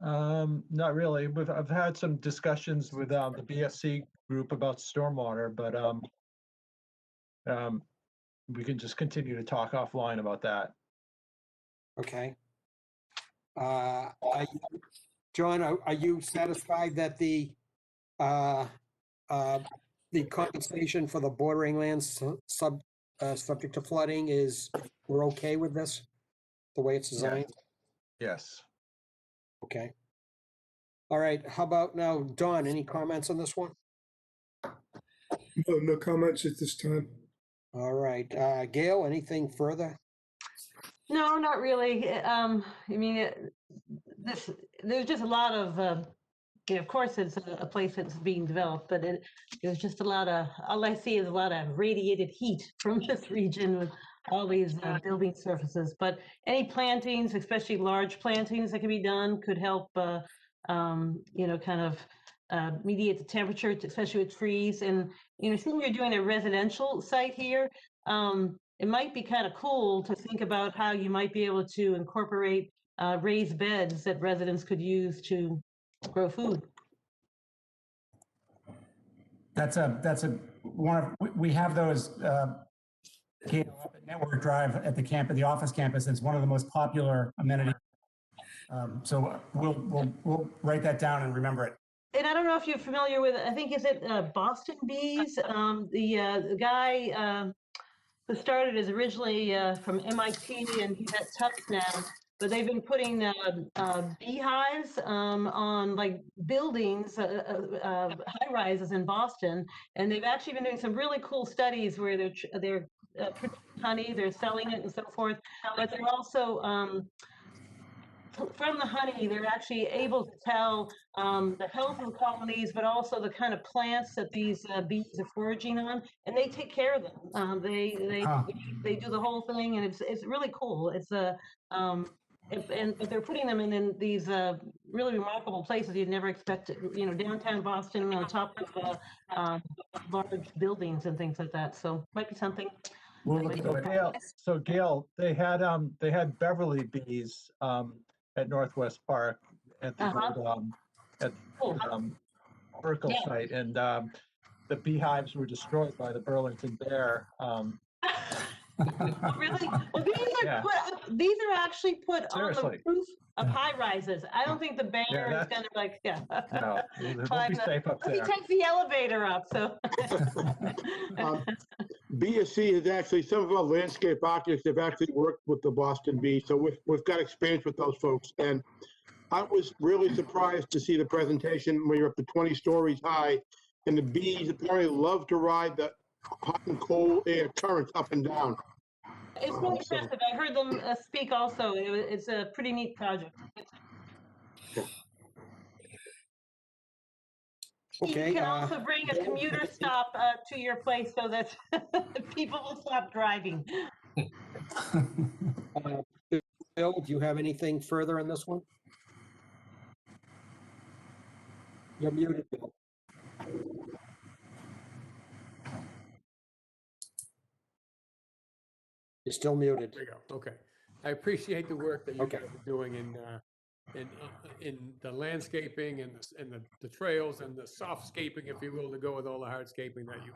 S8: Not really. I've had some discussions with the BSC group about stormwater, but we can just continue to talk offline about that.
S1: Okay. John, are you satisfied that the compensation for the bordering lands subject to flooding we're okay with this, the way it's designed?
S8: Yes.
S1: Okay. All right, how about now, Don, any comments on this one?
S14: No comments at this time.
S1: All right, Gail, anything further?
S3: No, not really. I mean, there's just a lot of, of course, it's a place that's being developed, but there's just a lot of, all I see is a lot of radiated heat from this region with all these building surfaces. But any plantings, especially large plantings that can be done, could help, kind of mediate the temperature, especially with trees. And, seeing you're doing a residential site here, it might be kind of cool to think about how you might be able to incorporate raised beds that residents could use to grow food.
S20: That's we have those up at Network Drive at the office campus. It's one of the most popular amenities. So we'll write that down and remember it.
S3: And I don't know if you're familiar with, I think, is it Boston Bees? The guy who started is originally from MIT, and he's at Tufts now. But they've been putting beehives on like buildings, high rises in Boston, and they've actually been doing some really cool studies where they're producing honey, they're selling it and so forth. But they're also from the honey, they're actually able to tell the health of the colonies, but also the kind of plants that these bees are foraging on, and they take care of them. They do the whole thing, and it's really cool. It's but they're putting them in these really remarkable places you'd never expect it. Downtown Boston on top of large buildings and things like that. So might be something.
S8: So Gail, they had Beverly bees at Northwest Park at the Burkle site, and the beehives were destroyed by the Burlington Bear.
S3: Oh, really? Well, these are actually put
S8: Seriously.
S3: on the roof of high rises. I don't think the bear is gonna
S8: No, it won't be safe up
S3: He
S8: there.
S3: takes the elevator up, so.
S19: BSC has actually, some of our landscape architects have actually worked with the Boston Bee, so we've got experience with those folks. And I was really surprised to see the presentation when you're up to 20 stories high, and the bees apparently love to ride the hot and cold air currents up and down.
S3: It's really impressive. I heard them speak also. It's a pretty neat project.
S1: Okay,
S3: You can also bring a commuter stop to your place so that people will stop driving.
S1: Bill, do you have anything further on this one? You're muted, Bill. You're still muted.
S6: There you go. Okay. I appreciate the work that you
S1: Okay.
S6: guys are doing in the landscaping and the trails and the softscaping, if you will, to go with all the hardscaping that you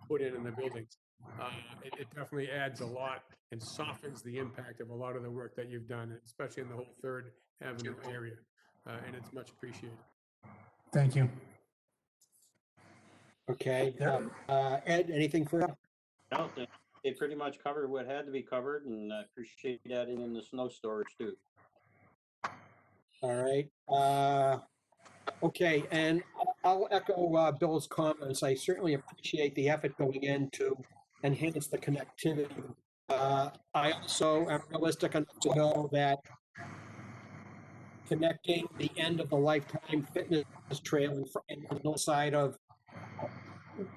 S6: put in the buildings. It definitely adds a lot and softens the impact of a lot of the work that you've done, especially in the whole Third Avenue area, and it's much appreciated.
S20: Thank you.
S1: Okay, Ed, anything further?
S4: No, they pretty much covered what had to be covered, and I appreciate adding in the snow storage too.
S1: All right. Okay, and I'll echo Bill's comments. I certainly appreciate the effort going in to enhance the connectivity. I also am realistic enough to know that connecting the end of the Lifetime Fitness Trail on the north side of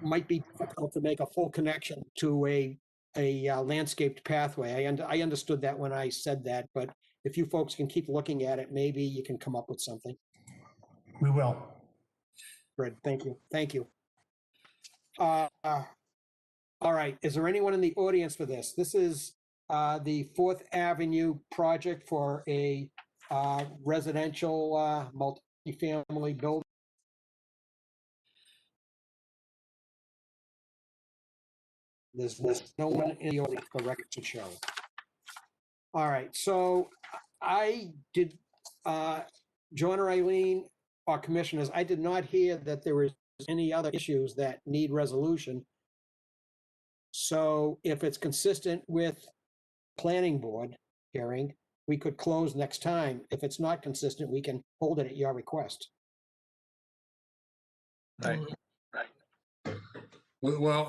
S1: might be difficult to make a full connection to a landscaped pathway. I understood that when I said that, but if you folks can keep looking at it, maybe you can come up with something.
S20: We will.
S1: Great, thank you, thank you. All right, is there anyone in the audience for this? This is the 4th Avenue project for a residential multifamily building. There's no one in the audience for record to show. All right, so I did, John or Eileen, our commissioners, I did not hear that there was any other issues that need resolution. So if it's consistent with planning board hearing, we could close next time. If it's not consistent, we can hold it at your request.
S8: Right.
S17: Well, well,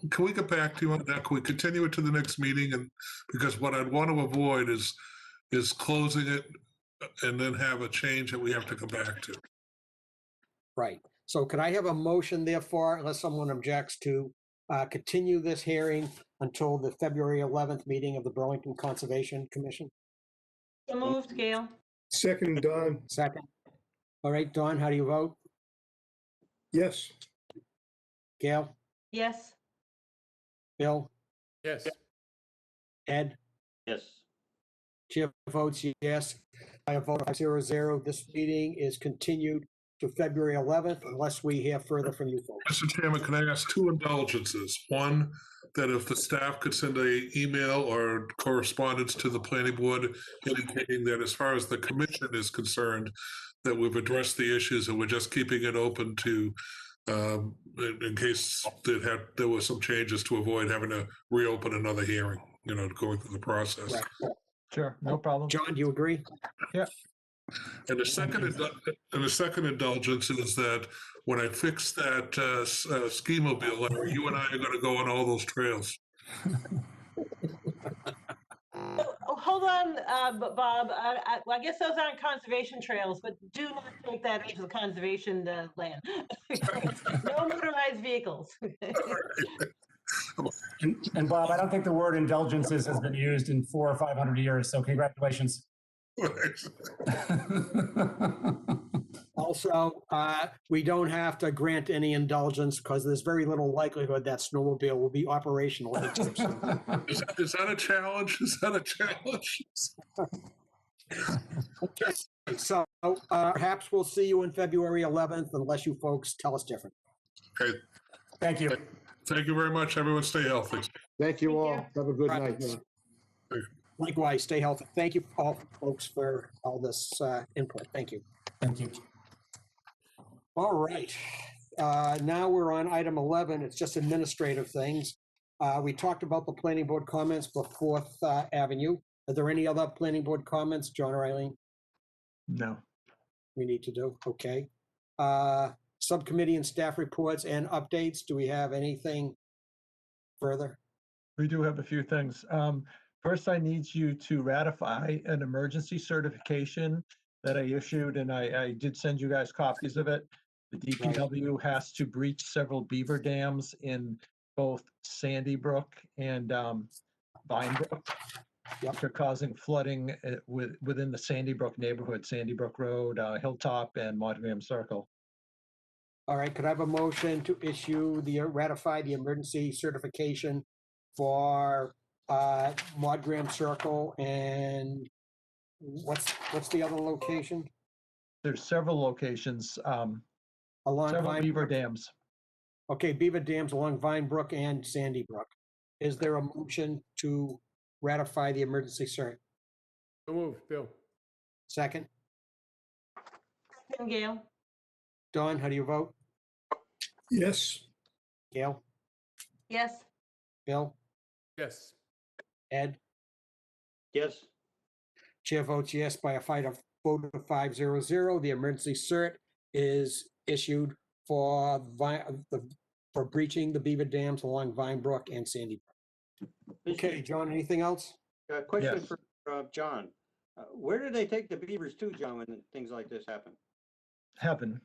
S17: can we get back to you on that? Can we continue it to the next meeting? And because what I'd want to avoid is closing it and then have a change that we have to come back to.
S1: Right. So could I have a motion therefore, unless someone objects, to continue this hearing until the February 11th meeting of the Burlington Conservation Commission?
S3: So moved, Gail.
S14: Second, Don.
S1: Second. All right, Dawn, how do you vote?
S14: Yes.
S1: Gail?
S3: Yes.
S1: Bill?
S6: Yes.
S1: Ed?
S4: Yes.
S1: Chair votes yes. By a vote of 5-0, this meeting is continued to February 11th unless we hear further from you folks.
S17: Mr. Chairman, can I ask 2 indulgences? One, that if the staff could send a email or correspondence to the planning board indicating that as far as the commission is concerned, that we've addressed the issues and we're just keeping it open to, in case there were some changes to avoid having to reopen another hearing, going through the process.
S1: Right.
S8: Sure, no problem.
S1: John, do you agree?
S8: Yeah.
S17: And the second indulgence is that when I fix that ski mobile, you and I are going to go on all those trails.
S3: Hold on, Bob. I guess those aren't conservation trails, but do not take that into the conservation land. No motorized vehicles.
S20: And Bob, I don't think the word indulgences has been used in 400 or 500 years, so congratulations.
S1: Also, we don't have to grant any indulgence because there's very little likelihood that snowmobile will be operational.
S17: Is that a challenge? Is that a challenge?
S1: Okay, so perhaps we'll see you on February 11th unless you folks tell us different.
S17: Okay.
S20: Thank you.
S17: Thank you very much. Everyone stay healthy.
S19: Thank you all. Have a good
S1: Right.
S19: night.
S1: Likewise, stay healthy. Thank you all folks for all this input. Thank you.
S20: Thank you.
S1: All right. Now we're on item 11. It's just administrative things. We talked about the planning board comments for 4th Avenue. Are there any other planning board comments, John or Eileen,
S8: No.
S1: we need to do? Okay. Subcommittee and staff reports and updates. Do we have anything further?
S8: We do have a few things. First, I need you to ratify an emergency certification that I issued, and I did send you guys copies of it. The DPW has to breach several beaver dams in both Sandy Brook and Vine Brook, which are causing flooding within the Sandy Brook neighborhood, Sandy Brook Road, Hilltop, and Montgomery Circle.
S1: All right, could I have a motion to issue ratify the emergency certification for Maud Circle and what's the other location?
S8: There's several locations,
S1: Along
S8: several
S1: Vine
S8: beaver
S1: Brook?
S8: dams.
S1: Okay, beaver dams along Vine Brook and Sandy Brook. Is there a motion to ratify the emergency cert?
S6: So moved, Bill.
S1: Second?
S3: Second, Gail.
S1: Dawn, how do you vote?
S14: Yes.
S1: Gail?
S3: Yes.
S1: Bill?
S6: Yes.
S1: Ed?
S4: Yes.
S1: Chair votes yes by a vote of 500. The emergency cert is issued for breaching the beaver dams along Vine Brook and Sandy Brook. Okay, John, anything else?
S4: Question
S8: Yes.
S4: for John. Where do they take the beavers to, John, when things like this happen?
S8: Heaven.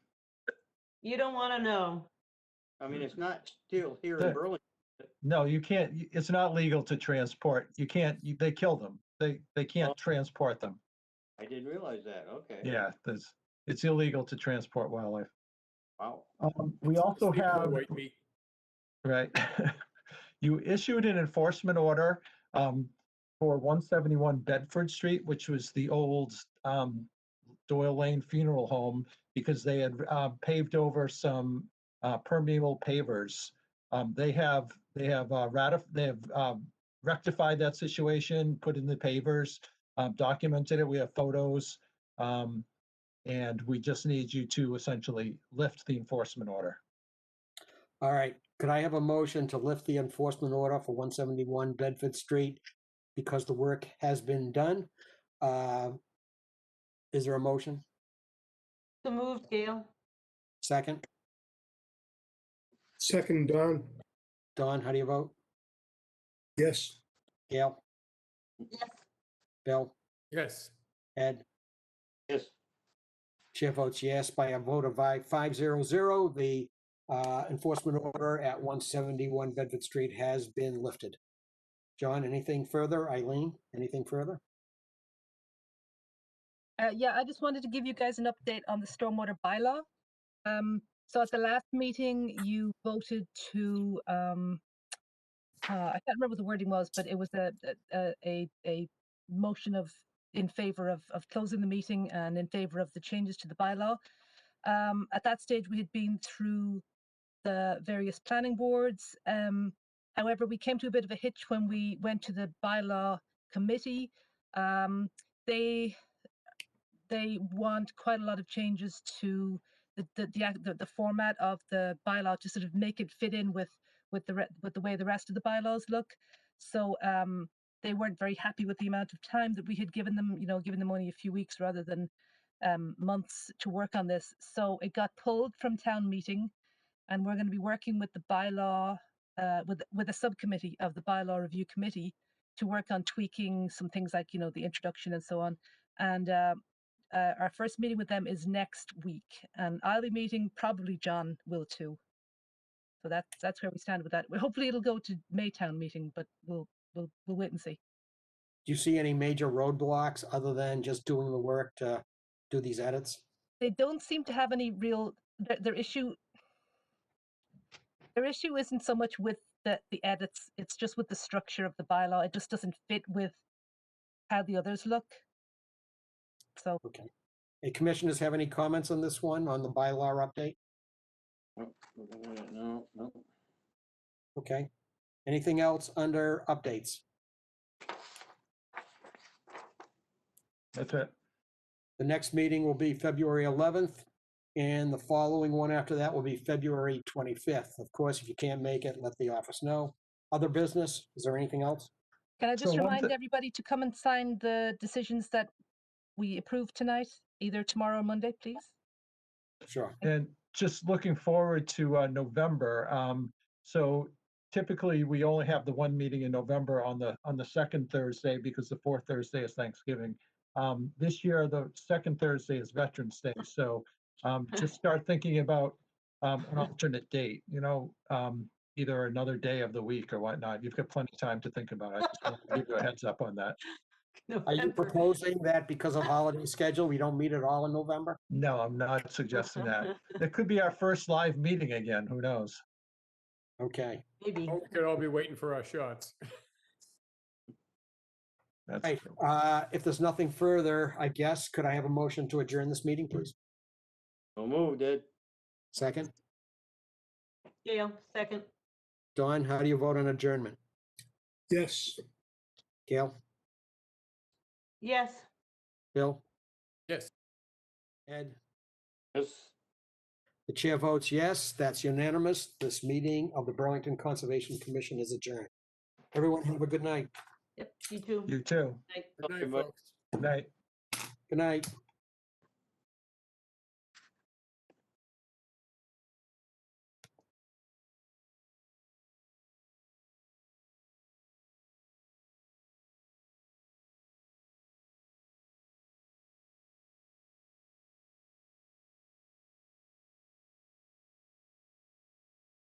S3: You don't want to know.
S4: I mean, it's not still here
S8: The-
S4: in Burlington.
S8: No, you can't, it's not legal to transport. You can't, they kill them. They can't transport them.
S4: I didn't realize that. Okay.
S8: Yeah, it's illegal to transport wildlife.
S4: Wow.
S8: We also
S6: Sleep on
S8: have,
S6: white meat.
S8: right, you issued an enforcement order for 171 Bedford Street, which was the old Doyle Lane Funeral Home, because they had paved over some permeable pavers. They have rectified that situation, put in the pavers, documented it. We have photos, and we just need you to essentially lift the enforcement order.
S1: All right, could I have a motion to lift the enforcement order for 171 Bedford Street because the work has been done? Is there a motion?
S3: So moved, Gail.
S1: Second?
S14: Second, Don.
S1: Dawn, how do you vote?
S14: Yes.
S1: Gail?
S3: Yes.
S1: Bill?
S6: Yes.
S1: Ed?
S4: Yes.
S1: Chair votes yes by a vote of 500. The enforcement order at 171 Bedford Street has been lifted. John, anything further? Eileen, anything further?
S2: Yeah, I just wanted to give you guys an update on the stormwater bylaw. So at the last meeting, you voted to, I can't remember what the wording was, but it was a motion in favor of closing the meeting and in favor of the changes to the bylaw. At that stage, we had been through the various planning boards. However, we came to a bit of a hitch when we went to the bylaw committee. They want quite a lot of changes to the format of the bylaw to sort of make it fit in with the way the rest of the bylaws look. So they weren't very happy with the amount of time that we had given them, given them only a few weeks rather than months to work on this. So it got pulled from town meeting, and we're going to be working with the bylaw, with a subcommittee of the bylaw review committee to work on tweaking some things like, the introduction and so on. And our first meeting with them is next week, and I'll be meeting, probably John will too. So that's where we stand with that. Hopefully it'll go to Maytown meeting, but we'll wait and see.
S1: Do you see any major roadblocks other than just doing the work to do these edits?
S2: They don't seem to have any real, their issue isn't so much with the edits, it's just with the structure of the bylaw. It just doesn't fit with how the others look. So.
S1: Okay. Hey, commissioners have any comments on this one, on the bylaw update?
S4: No.
S1: Okay. Anything else under updates?
S8: That's it.
S1: The next meeting will be February 11th, and the following one after that will be February 25th. Of course, if you can't make it, let the office know. Other business, is there anything else?
S2: Can I just
S8: So one
S2: remind
S8: thi-
S2: everybody to come and sign the decisions that we approved tonight, either tomorrow or Monday, please?
S1: Sure.
S8: And just looking forward to November. So typically, we only have the one meeting in November on the second Thursday because the fourth Thursday is Thanksgiving. This year, the second Thursday is Veterans Day, so just start thinking about an alternate date, either another day of the week or whatnot. You've got plenty of time to think about it. I just want to give you a heads up on that.
S1: Are you proposing that because of holiday schedule, we don't meet at all in November?
S8: No, I'm not suggesting that. It could be our first live meeting again, who knows?
S1: Okay.
S3: Maybe.
S6: We could all be waiting for our shots.
S8: That's
S1: Right.
S8: true.
S1: If there's nothing further, I guess, could I have a motion to adjourn this meeting, please?
S4: So moved, Ed.
S1: Second?
S3: Gail, second.
S1: Dawn, how do you vote on adjournment?
S14: Yes.
S1: Gail?
S3: Yes.
S1: Bill?
S6: Yes.
S1: Ed?
S4: Yes.
S1: The chair votes yes. That's unanimous. This meeting of the Burlington Conservation Commission is adjourned. Everyone have a good night.
S3: Yep, you too.
S8: You too.
S3: Night.
S6: Good night,
S4: Everybody.
S6: folks.
S8: Good night.
S1: Good night.